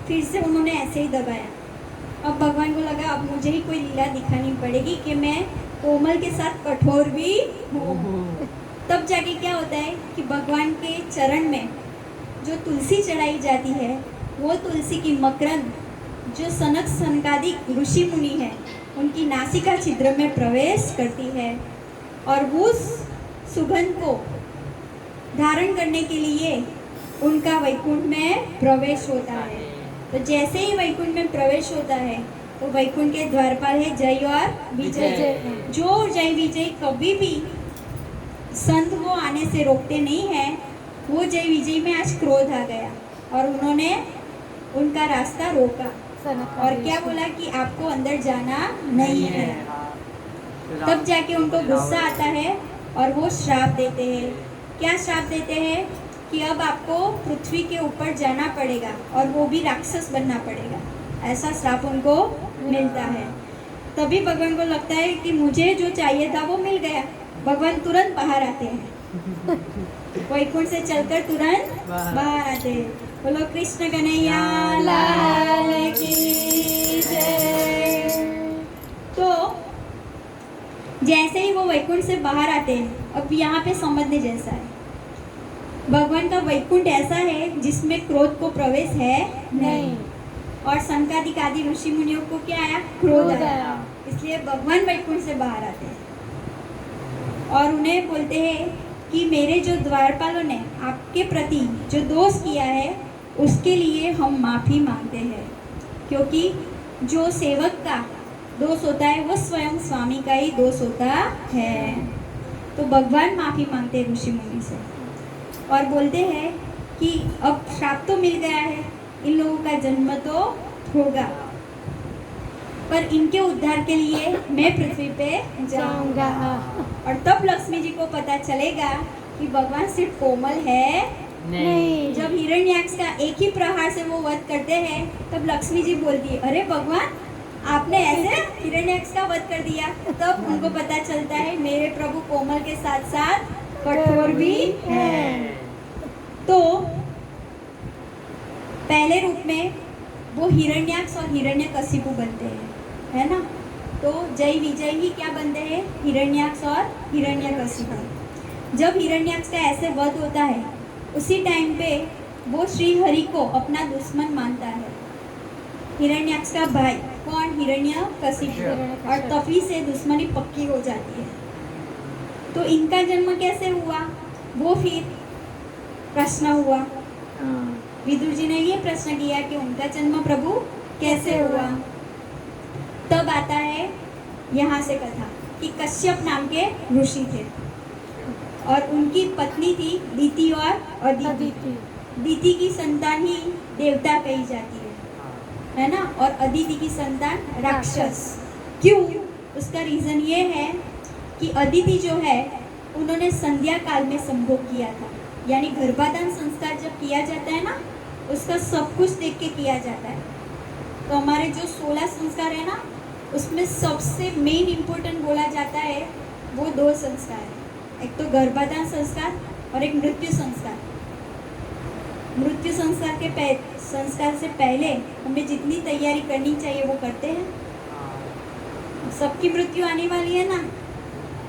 फिर से उन्होंने ऐसे ही दबाया। अब भगवान को लगा अब मुझे ही कोई लीला दिखानी पड़ेगी कि मैं कोमल के साथ कठोर भी हूँ। तब जाके क्या होता है कि भगवान के चरण में जो तुलसी चढ़ाई जाती है, वो तुलसी की मकरंद जो सनक सनकादिक ऋषि मुनि है उनकी नासिका छिद्र में प्रवेश करती है और उस सुगंध को धारण करने के लिए उनका वैकुंठ में प्रवेश होता है। तो जैसे ही वैकुंठ में प्रवेश होता है तो वैकुंठ के द्वारपाल है जय और विजय। जो जय विजय कभी भी संत को आने से रोकते नहीं है, वो जय विजय में आज क्रोध आ गया और उन्होंने उनका रास्ता रोका और क्या बोला कि आपको अंदर जाना नहीं है। तब जाके उनको गुस्सा आता है और वो श्राप देते हैं। क्या श्राप देते हैं कि अब आपको पृथ्वी के ऊपर जाना पड़ेगा और वो भी राक्षस बनना पड़ेगा, ऐसा श्राप उनको मिलता है। तभी भगवान को लगता है कि मुझे जो चाहिए था वो मिल गया। भगवान तुरंत बाहर आते हैं, वैकुंठ से चलकर तुरंत बाहर आते हैं। बोलो कृष्ण कन्हैया लाल की जय। तो जैसे ही वो वैकुंठ से बाहर आते हैं, अब यहाँ पे समझने जैसा है, भगवान का वैकुंठ ऐसा है जिसमें क्रोध को प्रवेश है नहीं, और संकादिक आदि ऋषि मुनियों को क्या आया, क्रोध आया। इसलिए भगवान वैकुंठ से बाहर आते हैं और उन्हें बोलते हैं कि मेरे जो द्वारपालों ने आपके प्रति जो दोष किया है उसके लिए हम माफ़ी मांगते हैं, क्योंकि जो सेवक का दोष होता है वो स्वयं स्वामी का ही दोष होता है। तो भगवान माफ़ी मांगते हैं ऋषि मुनि से और बोलते हैं कि अब श्राप तो मिल गया है, इन लोगों का जन्म तो होगा, पर इनके उद्धार के लिए मैं पृथ्वी पे जाऊंगा। और तब लक्ष्मी जी को पता चलेगा कि भगवान सिर्फ कोमल है नहीं। जब हिरण्याक्ष का एक ही प्रहार से वो वध करते हैं तब लक्ष्मी जी बोलती है अरे भगवान आपने ऐसे हिरण्याक्ष का वध कर दिया। तब उनको पता चलता है मेरे प्रभु कोमल के साथ साथ कठोर भी है। तो पहले रूप में वो हिरण्याक्ष और हिरण्यकशिपु बनते हैं, है ना। तो जय विजय ही क्या बनते हैं, हिरण्याक्ष और हिरण्यकशिपु। जब हिरण्याक्ष का ऐसे वध होता है उसी टाइम पे वो श्री हरि को अपना दुश्मन मानता है। हिरण्याक्ष का भाई कौन, हिरण्यकशिपु, और तभी से दुश्मनी पक्की हो जाती है। तो इनका जन्म कैसे हुआ, वो फिर प्रश्न हुआ। विदुर जी ने ये प्रश्न किया कि उनका जन्म प्रभु कैसे हुआ। तब आता है यहाँ से कथा कि कश्यप नाम के ऋषि थे और उनकी पत्नी थी दीति और अदिति। दीति की संतान ही देवता कही जाती है ना, और अदिति की संतान राक्षस। क्यों, उसका रीजन ये है कि अदिति जो है उन्होंने संध्या काल में संभोग किया था, यानी गर्भाधान संस्कार जब किया जाता है ना उसका सब कुछ देख के किया जाता है। तो हमारे जो 16 संस्कार है ना उसमें सबसे मेन इम्पोर्टेंट बोला जाता है वो 2 संस्कार है, एक तो गर्भाधान संस्कार और एक मृत्यु संस्कार। मृत्यु संस्कार से पहले हमें जितनी तैयारी करनी चाहिए वो करते हैं। सबकी मृत्यु आने वाली है ना,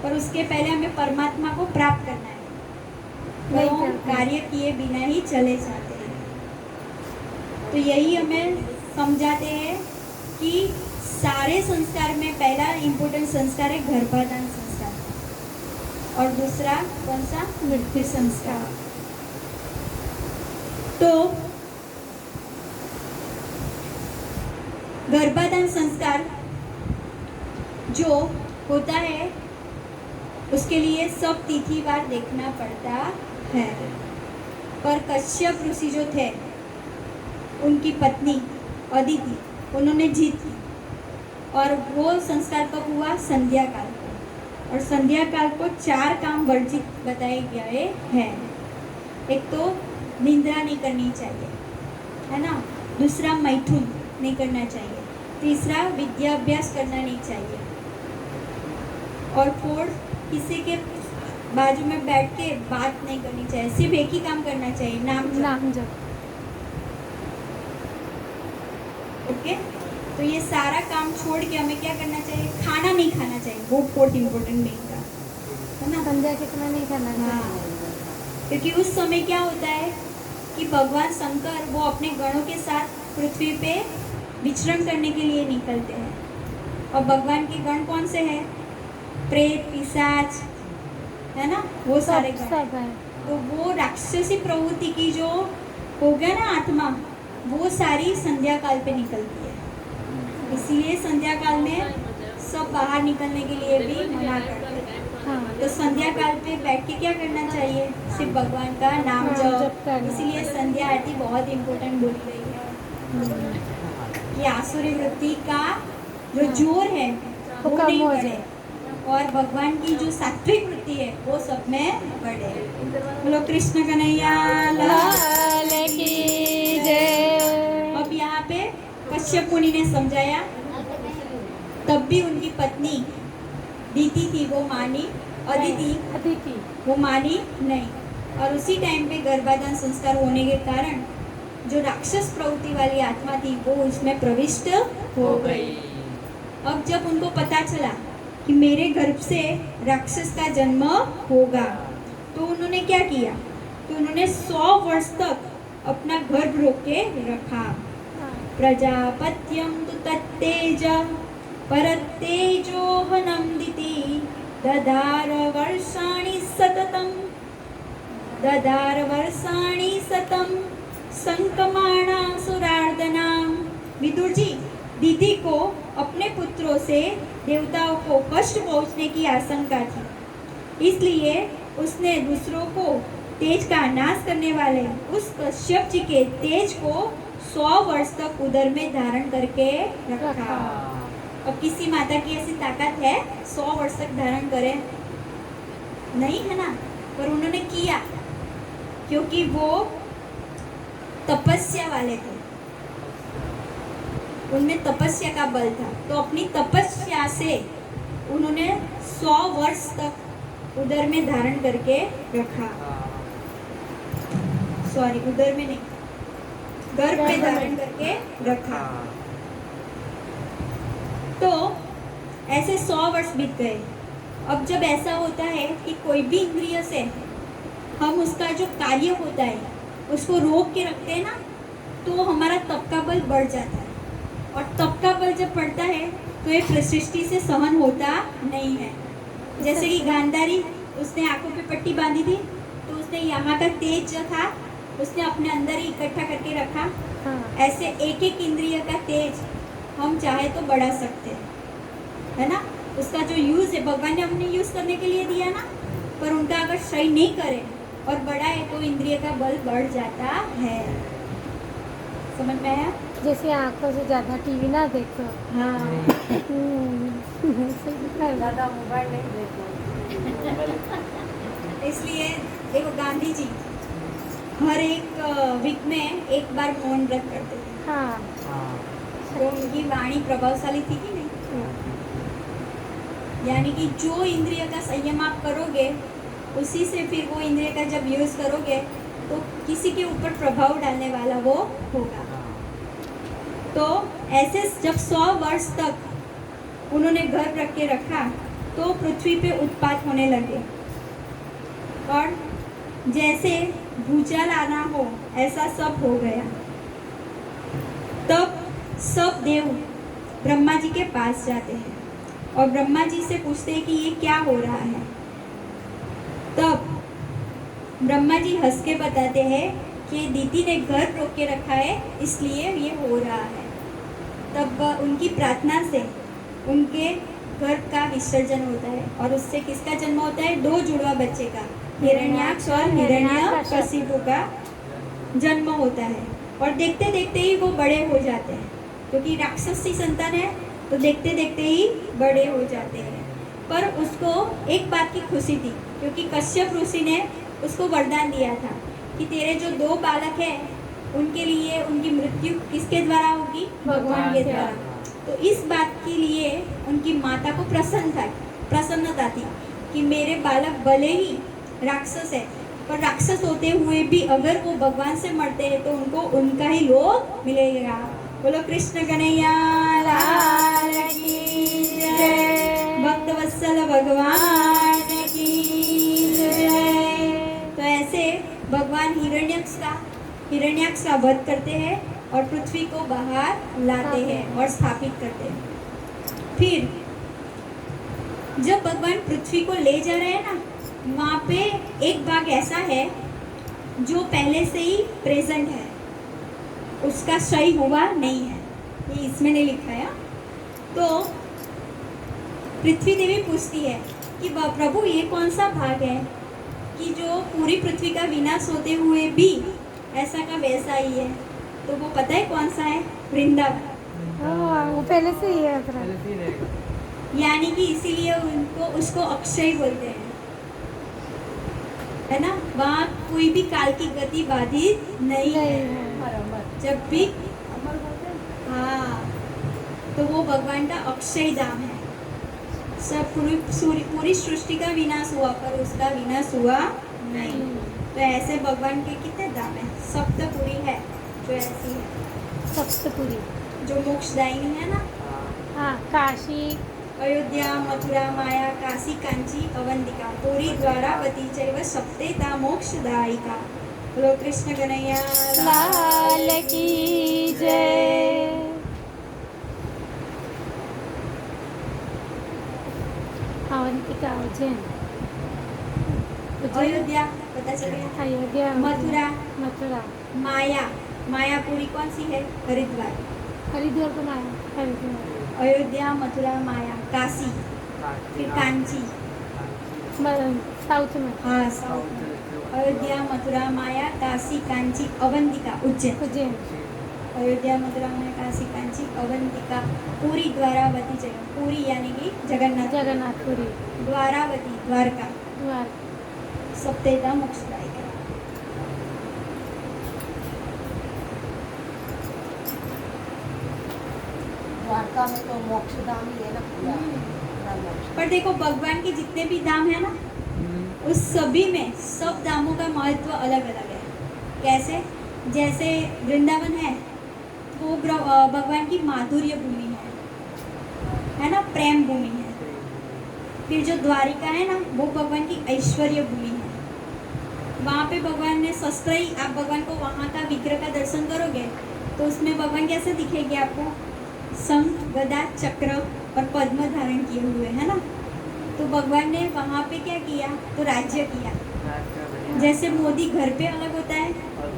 पर उसके पहले हमें परमात्मा को प्राप्त करना है, तो कार्य किए बिना ही चले जाते हैं। तो यही हमें समझाते हैं कि सारे संस्कार में पहला इम्पोर्टेंट संस्कार है गर्भाधान संस्कार और दूसरा कौन सा, मृत्यु संस्कार। तो गर्भाधान संस्कार जो होता है उसके लिए सब तिथिवार देखना पड़ता है। पर कश्यप ऋषि जो थे, उनकी पत्नी अदिति, उन्होंने जीत की। और वो संस्कार कब हुआ? संध्या काल को। और संध्या काल को 4 काम वर्जित बताए गए हैं। एक तो निंद्रा नहीं करनी चाहिए, है ना। दूसरा मैथुन नहीं करना चाहिए। तीसरा विद्याभ्यास करना नहीं चाहिए। और 4 किसी के बाजू में बैठ के बात नहीं करनी चाहिए। सिर्फ एक ही काम करना चाहिए, नाम जप। नाम जप। ओके, तो ये सारा काम छोड़ के हमें क्या करना चाहिए? खाना नहीं खाना चाहिए। वो बहुत इम्पोर्टेंट मेन का, है ना। संध्या के समय नहीं करना हाँ, चाहिए। क्योंकि उस समय क्या होता है कि भगवान शंकर वो अपने गणों के साथ पृथ्वी पे विचरण करने के लिए निकलते हैं। और भगवान के गण कौन से हैं? प्रेत, पिशाच, है ना, वो सारे गण। सब है। तो वो राक्षसी प्रवृत्ति की जो हो गया ना आत्मा, वो सारी संध्या काल पे निकलती है। इसीलिए संध्या काल में सब बाहर निकलने के लिए भी मना करते हैं। हाँ। तो संध्या काल पे बैठ के क्या करना चाहिए? सिर्फ भगवान का नाम नाम जप जप करना। इसीलिए संध्या आरती बहुत इम्पोर्टेंट बोली गई है कि आसुरी वृत्ति का जो जोर है वो वो कम नहीं हो बढ़े, जाए। और भगवान की जो सात्विक वृत्ति है वो सब में बढ़े। बोलो कृष्ण कन्हैया लाल। लाल की जय। अब यहाँ पे कश्यप मुनि ने समझाया, तब भी उनकी पत्नी दीति थी वो मानी, अदिति अदिति। वो मानी नहीं। और उसी टाइम पे गर्भाधान संस्कार होने के कारण जो राक्षस प्रवृत्ति वाली आत्मा थी वो उसमें प्रविष्ट हो गई। अब जब उनको पता चला कि मेरे गर्भ से राक्षस का जन्म होगा, तो उन्होंने क्या किया? तो उन्होंने 100 वर्ष तक अपना गर्भ रोक के रखा। प्रजापत्यम तु तत्तेज परत्तेजोहनं दिति ददार वर्षाणि सतम संकमाणा सुरार्दनाम। विदुर जी, दीदी को अपने पुत्रों से देवताओं को कष्ट पहुंचने की आशंका थी, इसलिए उसने दूसरों को तेज का नाश करने वाले उस कश्यप जी के तेज को 100 वर्ष तक उदर में धारण करके रखा। अब किसी माता की ऐसी ताकत है 100 वर्ष तक धारण करे? नहीं है ना। पर उन्होंने किया क्योंकि वो तपस्या वाले थे, उनमें तपस्या का बल था। तो अपनी तपस्या से उन्होंने 100 वर्ष तक उदर में धारण करके रखा। सॉरी, उदर में नहीं, गर्भ में धारण करके रखा। तो ऐसे 100 वर्ष बीत गए। अब जब ऐसा होता है कि कोई भी इंद्रिय से हम उसका जो कार्य होता है उसको रोक के रखते हैं ना, तो हमारा तप का बल बढ़ जाता है। और तप का बल जब बढ़ता है तो ये सृष्टि से सहन होता नहीं है। जैसे कि गांधारी, उसने आंखों पे पट्टी बांधी थी, तो उसने यहाँ का तेज जो था उसने अपने अंदर ही इकट्ठा करके रखा। हाँ। ऐसे एक एक इंद्रिय का तेज हम चाहे तो बढ़ा सकते हैं, है ना। उसका जो यूज़ है भगवान ने हमने यूज़ करने के लिए दिया ना, पर उनका अगर सही नहीं करे और बढ़ाए तो इंद्रिय का बल बढ़ जाता है। समझ में आया? जैसे आंखों से ज्यादा टीवी ना देखो। हाँ। ज़्यादा मोबाइल नहीं देखो। इसलिए देखो, गांधी जी हर एक वीक में एक बार मौन व्रत करते थे। हाँ। तो उनकी वाणी प्रभावशाली थी कि नहीं? यानी कि जो इंद्रिय का संयम आप करोगे उसी से फिर वो इंद्रिय का जब यूज़ करोगे तो किसी के ऊपर प्रभाव डालने वाला वो होगा। तो ऐसे जब 100 वर्ष तक उन्होंने गर्भ रख के रखा तो पृथ्वी पे उत्पात होने लगे, और जैसे भूचाल आना हो ऐसा सब हो गया। तब सब देव ब्रह्मा जी के पास जाते हैं और ब्रह्मा जी से पूछते हैं कि ये क्या हो रहा है। तब ब्रह्मा जी हंस के बताते हैं कि दीदी ने गर्भ रोक के रखा है इसलिए ये हो रहा है। तब उनकी प्रार्थना से उनके गर्भ का विसर्जन होता है और उससे किसका जन्म होता है? 2 जुड़वा बच्चे का। हिरण्याक्ष और हिरण्यकशिपु का जन्म होता है और देखते देखते ही वो बड़े हो जाते हैं, क्योंकि राक्षसी संतान है तो देखते देखते ही बड़े हो जाते हैं। पर उसको एक बात की खुशी थी, क्योंकि कश्यप ऋषि ने उसको वरदान दिया था कि तेरे जो 2 बालक हैं उनके लिए उनकी मृत्यु किसके द्वारा होगी? भगवान के द्वारा। तो इस बात के लिए उनकी माता को प्रसन्नता थी कि मेरे बालक भले ही राक्षस है, पर राक्षस होते हुए भी अगर वो भगवान से मरते हैं तो उनको उनका ही लोक मिलेगा। बोलो कृष्ण कन्हैया लाल की जय, भक्त वत्सल भगवान की जय। तो ऐसे भगवान हिरण्याक्ष का वध करते हैं और पृथ्वी को बाहर लाते हैं और स्थापित करते हैं। फिर जब भगवान पृथ्वी को ले जा रहे हैं ना, वहाँ पे एक भाग ऐसा है जो पहले से ही प्रेजेंट है, उसका क्षय हुआ नहीं है, ये इसमें नहीं लिखा है। तो पृथ्वी देवी पूछती है कि प्रभु ये कौन सा भाग है कि जो पूरी पृथ्वी का विनाश होते हुए भी ऐसा का वैसा ही है? तो वो पता है कौन सा है? वृंदावन। वो पहले से ही है उतना। पहले से ही रहेगा। यानी कि इसीलिए उसको अक्षय बोलते हैं, है ना। वहाँ कोई भी काल की गति बाधित नहीं है। जब भी हाँ, तो वो भगवान का अक्षय धाम है। सब पूरी सृष्टि का विनाश हुआ पर उसका विनाश हुआ नहीं। तो ऐसे भगवान के कितने धाम है? सप्तपुरी है जो ऐसी है, सप्तपुरी जो मोक्षदायिनी है ना। हाँ, काशी, अयोध्या, मथुरा, माया, काशी, कांची, अवंतिका, पुरी, द्वारावती चैव सप्तेता मोक्षदायिका। बोलो कृष्ण कन्हैया लाल की जय। अवंतिका उज्जैन, अयोध्या पता चल गया। अयोध्या, मथुरा, मायापुरी कौन सी है? हरिद्वार। हरिद्वार को आया, हरिद्वार, अयोध्या, मथुरा, माया, काशी, फिर कांची। साउथ में, हाँ, साउथ में। अयोध्या, मथुरा, माया, काशी, कांची, अवंतिका, उज्जैन। अयोध्या, मथुरा, माया, काशी, कांची, अवंतिका, पुरी, द्वारावती जगह। पुरी यानी कि जगन्नाथपुरी, द्वारावती द्वारका, सप्तेता मोक्षदायिका। द्वारका में तो मोक्षधाम ही है ना पूरा। पूरा मोक्ष। पर देखो भगवान के जितने भी धाम है ना, उस सभी में सब धामों का महत्व अलग अलग है। कैसे? जैसे वृंदावन है वो भगवान की माधुर्य भूमि है ना, प्रेम भूमि है। फिर जो द्वारिका है ना, वो भगवान की ऐश्वर्य भूमि है। वहाँ पे भगवान ने शस्त्र ही, आप भगवान को वहाँ का विग्रह का दर्शन करोगे तो उसमें भगवान कैसे दिखेंगे आपको? शंख, गदा, चक्र और पद्म धारण किए हुए, है ना। तो भगवान ने वहाँ पे क्या किया? तो राज्य किया। जैसे मोदी घर पे अलग होता है और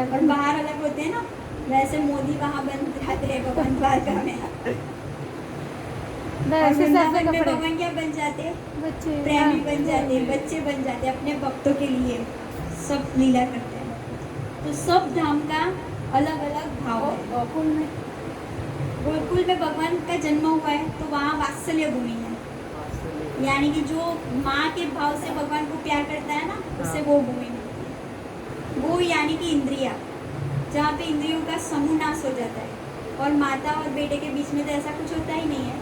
और बाहर अलग होते हैं ना, वैसे मोदी वहाँ बन जाते हैं भगवान द्वारका में। और वृंदावन में भगवान क्या बन जाते हैं? बच्चे, प्रेमी बन जाते हैं, बच्चे बन जाते हैं, अपने भक्तों के लिए सब लीला करते हैं। तो सब धाम का अलग अलग भाव है। गोकुल में भगवान का जन्म हुआ है तो वहाँ वात्सल्य भूमि है, यानी कि जो माँ के भाव से भगवान को प्यार करता है ना, उससे वो भूमि मिलती है। वो यानी कि इंद्रिया, जहाँ पे इंद्रियों का समूह नाश हो जाता है और माता और बेटे के बीच में तो ऐसा कुछ होता ही नहीं है।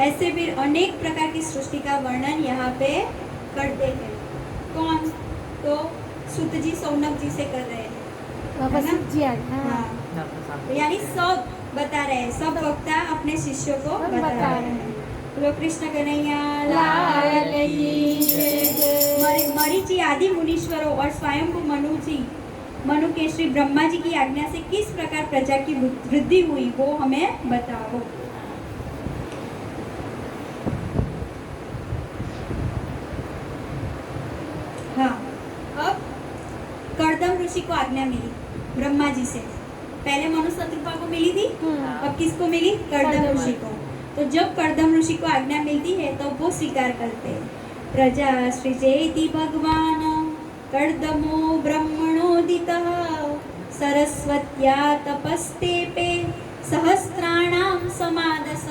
ऐसे फिर अनेक प्रकार की सृष्टि का वर्णन यहाँ पे करते हैं। कौन? तो सूत जी सौनक जी से कर रहे हैं, है ना? जी आ गए। हाँ, तो यानी सब बता रहे हैं, सब वक्ता अपने शिष्यों को बता रहे हैं। बोलो कृष्ण कन्हैया लाल की जय। मरीचि आदि मुनीश्वरों और स्वयं को मनु के श्री ब्रह्मा जी की आज्ञा से किस प्रकार प्रजा की वृद्धि हुई वो हमें बताओ। हाँ, अब कर्दम ऋषि को आज्ञा मिली ब्रह्मा जी से पहले मनु शत्रुपा को मिली थी, हम्म। अब किसको मिली? कर्दम कर्दम ऋषि को। तो जब कर्दम ऋषि को आज्ञा मिलती है तो वो स्वीकार करते हैं। प्रजा सृजेति भगवान कर्दमो ब्रह्मणोदितः सरस्वत्या तपस्तेपे सहस्त्राणाम समादस।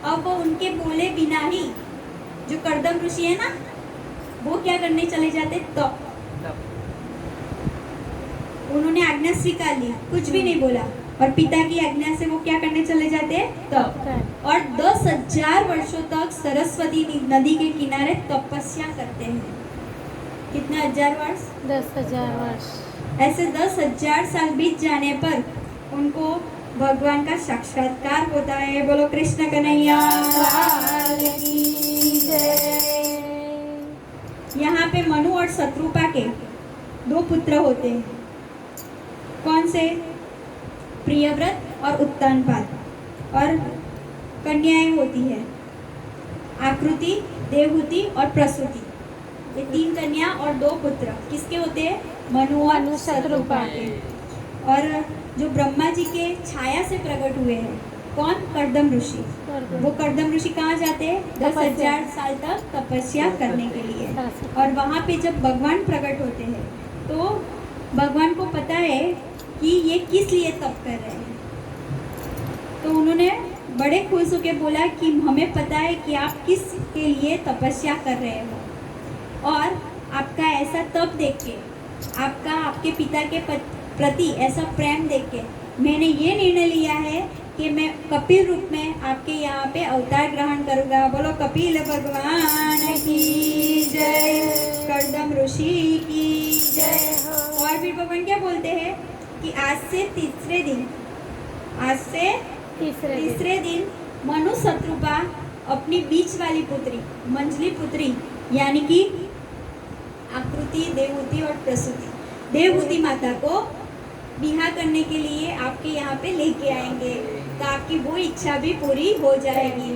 अब वो उनके बोले बिना ही जो कर्दम ऋषि है ना, वो क्या करने चले जाते? तप। तब उन्होंने आज्ञा स्वीकार ली, कुछ भी नहीं बोला, और पिता की आज्ञा से वो क्या करने चले जाते? तप। तब। और 10,000 वर्षों तक सरस्वती नदी के किनारे तपस्या करते हैं। कितना 1000 वर्ष? 10,000 वर्ष। ऐसे 10,000 साल बीत जाने पर उनको भगवान का साक्षात्कार होता है। बोलो कृष्ण कन्हैया लाल की जय। यहाँ पे मनु और शत्रुपा के 2 पुत्र होते हैं। कौन से? प्रियव्रत और उत्तानपाद। और कन्याएं होती है आकृति, देवहूति और प्रसूति। ये 3 कन्या और 2 पुत्र किसके होते हैं? मनु और मनु, शत्रुपा के। और जो ब्रह्मा जी के छाया से प्रकट हुए हैं, कौन? कर्दम ऋषि। वो कर्दम ऋषि कहाँ जाते हैं? 10,000 साल तक तपस्या करने के लिए। और वहाँ पे जब भगवान प्रकट होते हैं तो भगवान को पता है कि ये किस लिए तप कर रहे हैं। तो उन्होंने बड़े खुश होकर बोला कि हमें पता है कि आप किस के लिए तपस्या कर रहे हो, और आपका ऐसा तप देख के, आपका आपके पिता के प्रति ऐसा प्रेम देख के मैंने ये निर्णय लिया है कि मैं कपिल रूप में आपके यहाँ पे अवतार ग्रहण करूँगा। बोलो कपिल भगवान की जय, कर्दम ऋषि की जय। और फिर भगवान क्या बोलते हैं कि आज से तीसरे दिन मनु शत्रुपा अपनी बीच वाली पुत्री, मंजली पुत्री यानी कि आकृति, देवहूति और प्रसूति, देवहूति माता को बिहा करने के लिए आपके यहाँ पे लेके आएंगे, तो आपकी वो इच्छा भी पूरी हो जाएगी।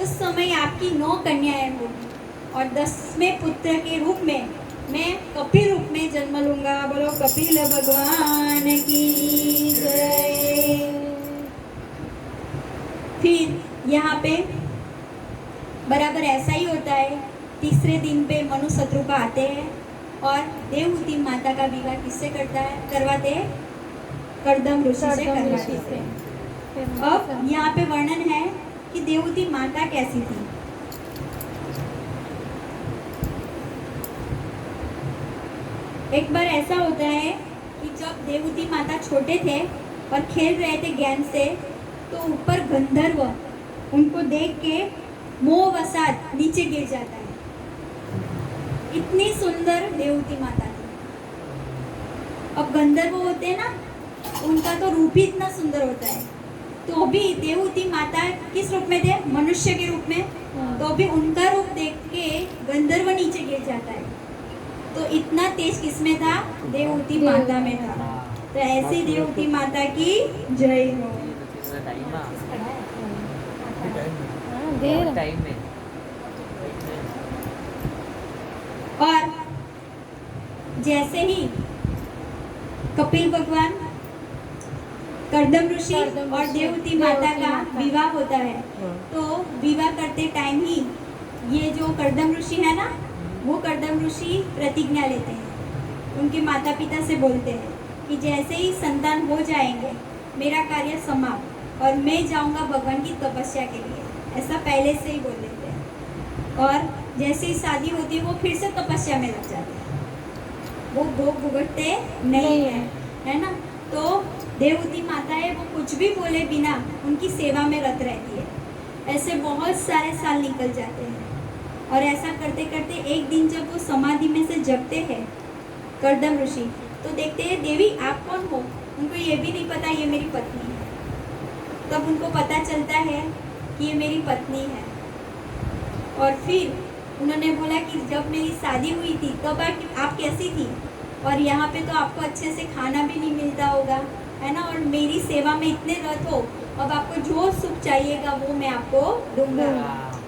उस समय आपकी 9 कन्याएं होंगी और 10वें पुत्र के रूप में मैं कपिल रूप में जन्म लूंगा। बोलो कपिल भगवान की जय। फिर यहाँ पे बराबर ऐसा ही होता है। तीसरे दिन पे मनु शत्रुपा आते हैं और देवहूति माता का विवाह किससे करवाते हैं? कर्दम ऋषि से करवाते हैं। अब यहाँ पे वर्णन है कि देवहूति माता कैसी थी। एक बार ऐसा होता है कि जब देवहूति माता छोटे थे और खेल रहे थे गेंद से, तो ऊपर गंधर्व उनको देख के मोहवशात नीचे गिर जाता है। इतनी सुंदर देवहूति माता थी। अब गंधर्व होते हैं ना, उनका तो रूप ही इतना सुंदर होता है, तो भी देवहूति माता किस रूप में थे? मनुष्य के रूप में। तो भी उनका रूप देख के गंधर्व नीचे गिर जाता है। तो इतना तेज किसमें था? देवहूति माता में था। तो ऐसी देवहूति माता की जय हो। टाइम में और जैसे ही कपिल भगवान, कर्दम ऋषि और देवहूति माता का विवाह होता है, तो विवाह करते टाइम ही ये जो कर्दम ऋषि है ना, वो कर्दम ऋषि प्रतिज्ञा लेते हैं। उनके माता पिता से बोलते हैं कि जैसे ही संतान हो जाएंगे मेरा कार्य समाप्त और मैं जाऊंगा भगवान की तपस्या के लिए। ऐसा पहले से ही बोल देते हैं। और जैसे ही शादी होती है वो फिर से तपस्या में लग जाते हैं, वो भोग भुगतते नहीं है ना। तो देवहूति माता है, वो कुछ भी बोले बिना उनकी सेवा में रत रहती है। ऐसे बहुत सारे साल निकल जाते हैं और ऐसा करते करते एक दिन जब वो समाधि में से जगते हैं कर्दम ऋषि, तो देखते हैं देवी आप कौन हो? उनको ये भी नहीं पता ये मेरी पत्नी है। तब उनको पता चलता है कि ये मेरी पत्नी है। और फिर उन्होंने बोला कि जब मेरी शादी हुई थी तब आप कैसी थी, और यहाँ पे तो आपको अच्छे से खाना भी नहीं मिलता होगा, है ना, और मेरी सेवा में इतने रत हो, अब आपको जो सुख चाहिएगा वो मैं आपको दूंगा।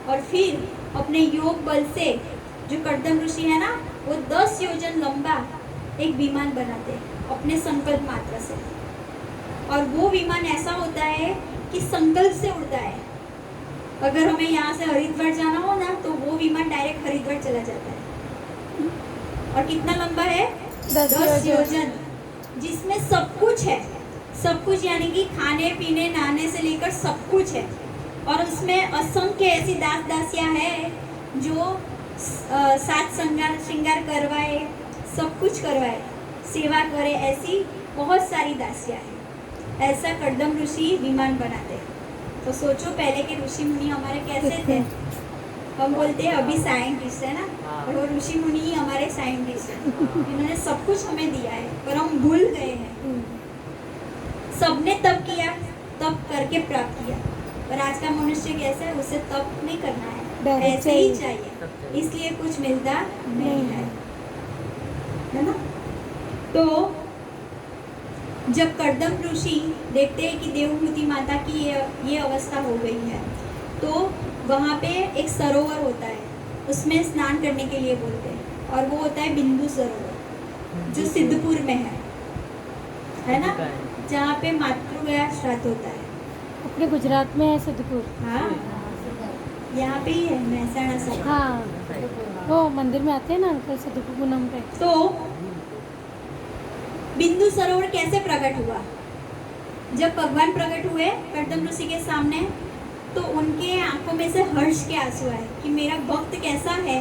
और फिर अपने योग बल से जो कर्दम ऋषि है ना, वो 10 योजन लंबा एक विमान बनाते अपने संकल्प मात्र से। और वो विमान ऐसा होता है कि संकल्प से उड़ता है। अगर हमें यहाँ से हरिद्वार जाना हो ना तो वो विमान डायरेक्ट हरिद्वार चला जाता है। और कितना लंबा है? 10 योजन, जिसमें सब कुछ है। सब कुछ यानी कि खाने पीने नहाने से लेकर सब कुछ है। और उसमें असंख्य ऐसी दास दासियां हैं जो साथ श्रृंगार करवाए, सब कुछ करवाए, सेवा करे, ऐसी बहुत सारी दासियां हैं। ऐसा कर्दम ऋषि विमान बनाते हैं। तो सोचो पहले के ऋषि मुनि हमारे कैसे थे। हम बोलते हैं अभी साइंटिस्ट है ना, और वो ऋषि मुनि ही हमारे साइंटिस्ट हैं। इन्होंने सब कुछ हमें दिया है पर हम भूल गए हैं। सबने तप किया, तप करके प्राप्त किया, पर आज का मनुष्य कैसा है, उसे तप नहीं करना है, ऐसे ही चाहिए, इसलिए कुछ मिलता नहीं है ना। तो जब कर्दम ऋषि देखते हैं कि देवहूति माता की ये अवस्था हो गई है, तो वहाँ पे एक सरोवर होता है, उसमें स्नान करने के लिए बोलते हैं, और वो होता है बिंदु सरोवर, जो सिद्धपुर में है ना, जहाँ पे मातृगया श्राद्ध होता है। अपने गुजरात में है सिद्धपुर। हाँ, यहाँ पे ही है, महसाणा से। हाँ, वो मंदिर में आते हैं ना अंकल सिद्धपुर पूनम पे। तो बिंदु सरोवर कैसे प्रकट हुआ? जब भगवान प्रकट हुए कर्दम ऋषि के सामने, तो उनके आंखों में से हर्ष के आंसू आए कि मेरा भक्त कैसा है।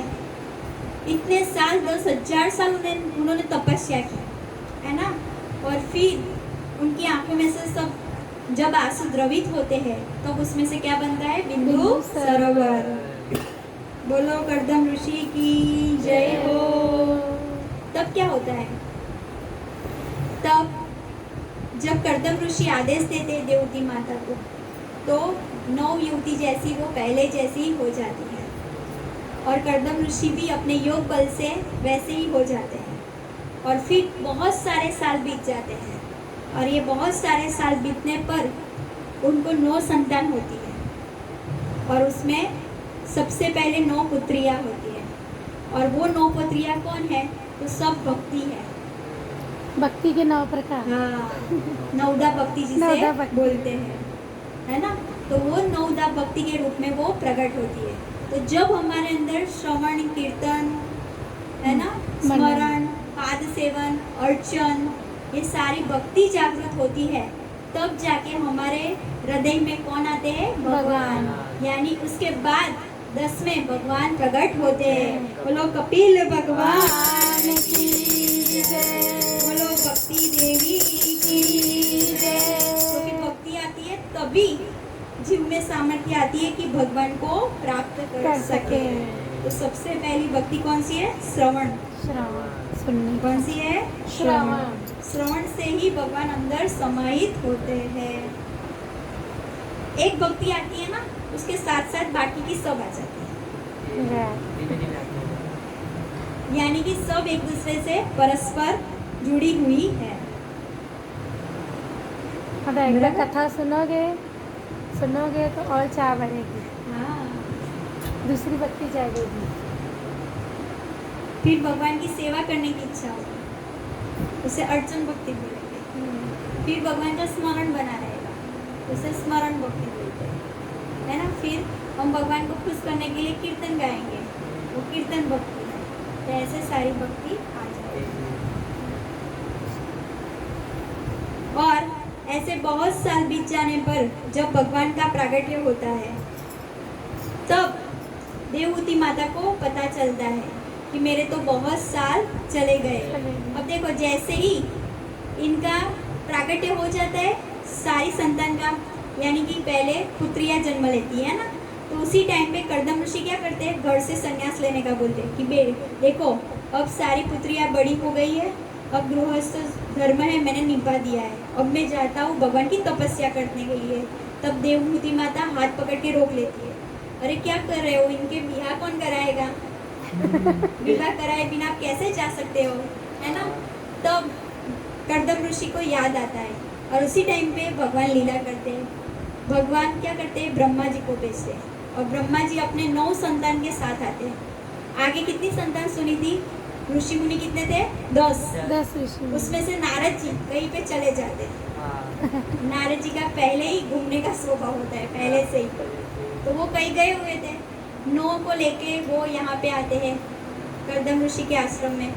इतने साल 10,000 साल उन्होंने तपस्या की है ना, और फिर उनकी आंखों में से सब जब आंसू द्रवित होते हैं तो उसमें से क्या बनता है? बिंदु सरोवर। बोलो कर्दम ऋषि की जय हो। तब क्या होता है? तब जब कर्दम ऋषि आदेश देते देवती माता को, तो 9 युवती जैसी वो पहले जैसी ही हो जाती है, और कर्दम ऋषि भी अपने योग बल से वैसे ही हो जाते हैं। और फिर बहुत सारे साल बीत जाते हैं, और ये बहुत सारे साल बीतने पर उनको 9 संतान होती है, और उसमें सबसे पहले 9 पुत्रियां होती है। और वो 9 पुत्रियां कौन है? तो सब भक्ति है। भक्ति के 9 प्रकार। हाँ, नवदा भक्ति जिसे बोलते हैं, है ना। तो वो नवदा भक्ति के रूप में वो प्रकट होती है। तो जब हमारे अंदर श्रवण कीर्तन है ना, स्मरण, पाद सेवन, अर्चन, ये सारी भक्ति जागृत होती है, तब जाके हमारे हृदय में कौन आते हैं? भगवान। यानी उसके बाद 10वें भगवान प्रकट होते हैं। बोलो कपिल भगवान की जय, बोलो भक्ति देवी की जय। तो फिर भक्ति आती है, तभी जीव में सामर्थ्य आती है कि भगवान को प्राप्त कर सके। तो सबसे पहली भक्ति कौन सी है? श्रवण। सुनने। कौन सी है? श्रवण। श्रवण से ही भगवान अंदर समाहित होते हैं। एक भक्ति आती है ना, उसके साथ साथ बाकी की सब आ जाती है, यानी कि सब एक दूसरे से परस्पर जुड़ी हुई है। अब एक बार कथा सुनोगे तो और चाह बढ़ेगी। हाँ, दूसरी भक्ति जागेगी। फिर भगवान की सेवा करने की इच्छा होगी, उसे अर्चन भक्ति बोलेंगे। फिर भगवान का स्मरण बना रहेगा, उसे स्मरण भक्ति बोलते हैं, है ना। फिर हम भगवान को खुश करने के लिए कीर्तन गाएंगे, वो कीर्तन भक्ति है। तो ऐसे सारी भक्ति आ जाएगी। और ऐसे बहुत साल बीत जाने पर जब भगवान का प्रागट्य होता है, तब देवहूति माता को पता चलता है कि मेरे तो बहुत साल चले गए। अब देखो, जैसे ही इनका प्रागट्य हो जाता है सारी संतान का, यानी कि पहले पुत्रियां जन्म लेती है ना, तो उसी टाइम पे कर्दम ऋषि क्या करते हैं? घर से संन्यास लेने का बोलते हैं कि देखो अब सारी पुत्रियां बड़ी हो गई है, अब गृहस्थ धर्म है मैंने निभा दिया है, अब मैं जाता हूँ भगवान की तपस्या करने के लिए। तब देवहूति माता हाथ पकड़ के रोक लेती है, अरे क्या कर रहे हो, इनके विवाह कौन कराएगा? विवाह कराए बिना आप कैसे जा सकते हो, है ना। तब कर्दम ऋषि को याद आता है, और उसी टाइम पे भगवान लीला करते हैं। भगवान क्या करते हैं? ब्रह्मा जी को भेजते हैं, और ब्रह्मा जी अपने 9 संतान के साथ आते हैं। आगे कितनी संतान सुनी थी? ऋषि मुनि कितने थे? 10। 10 ऋषि। उसमें से नारद जी कहीं पे चले जाते। हाँ नारद जी का पहले ही घूमने का स्वभाव होता है, पहले से ही। तो वो कहीं गए हुए थे, 9 को लेके वो यहाँ पे आते हैं कर्दम ऋषि के आश्रम में।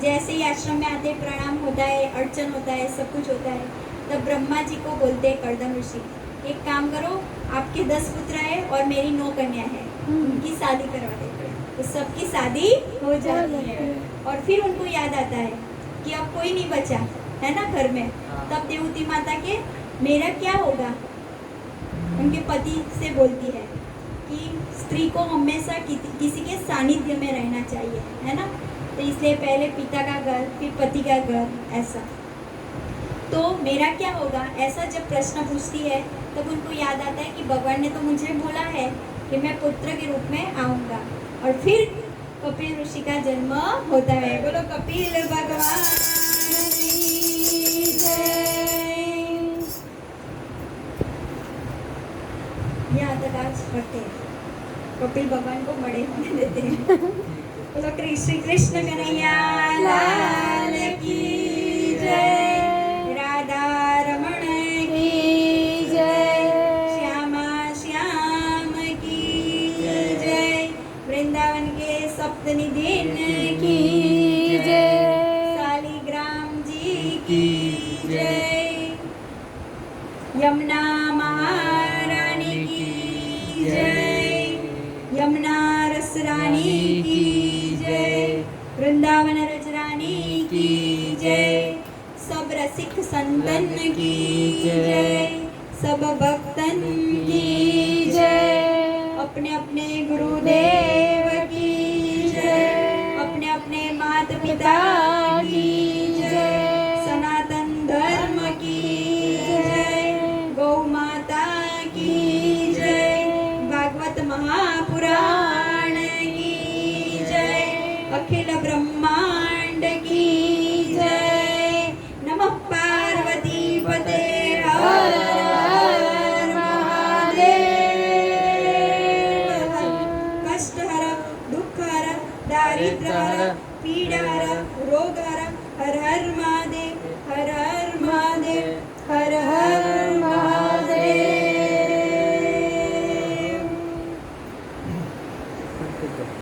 जैसे ही आश्रम में आते प्रणाम होता है, अर्चन होता है, सब कुछ होता है। तब ब्रह्मा जी को बोलते हैं कर्दम ऋषि, एक काम करो, आपके 10 पुत्र है और मेरी 9 कन्या है, उनकी शादी करवा देते हैं। तो सबकी शादी हो जाती है। और फिर उनको याद आता है कि अब कोई नहीं बचा है ना घर में। तब देवती माता के मेरा क्या होगा, उनके पति से बोलती है कि स्त्री को हमेशा किसी के सानिध्य में रहना चाहिए, है ना। तो इसलिए पहले पिता का घर, फिर पति का घर, ऐसा। तो मेरा क्या होगा, ऐसा जब प्रश्न पूछती है तब उनको याद आता है कि भगवान ने तो मुझे बोला है कि मैं पुत्र के रूप में आऊँगा। और फिर कपिल ऋषि का जन्म होता है। बोलो कपिल भगवान की जय। यहाँ तक आज पढ़ते हैं, कपिल भगवान को बड़े होने देते हैं। बोलो श्री कृष्ण कन्हैया लाल की जय, राधा रमण की जय, श्यामा श्याम की जय, वृंदावन के सप्तनिधिन की जय, शालिग्राम जी की जय, यमुना महारानी की जय, यमुना रस रानी की जय, वृंदावन रज रानी की जय, सब रसिक संतन की जय, सब भक्तन की जय, अपने अपने गुरुदेव की जय, अपने अपने माता पिता की जय, सनातन धर्म की जय, गौ माता की जय, भागवत महापुराण की जय, अखिल ब्रह्मांड की जय। नमः पार्वती पते हर हर महादेव। कष्टहर दुःखहर दारिद्र्यहर पीडाहर रोगहर हर हर महादेव, हर हर महादेव।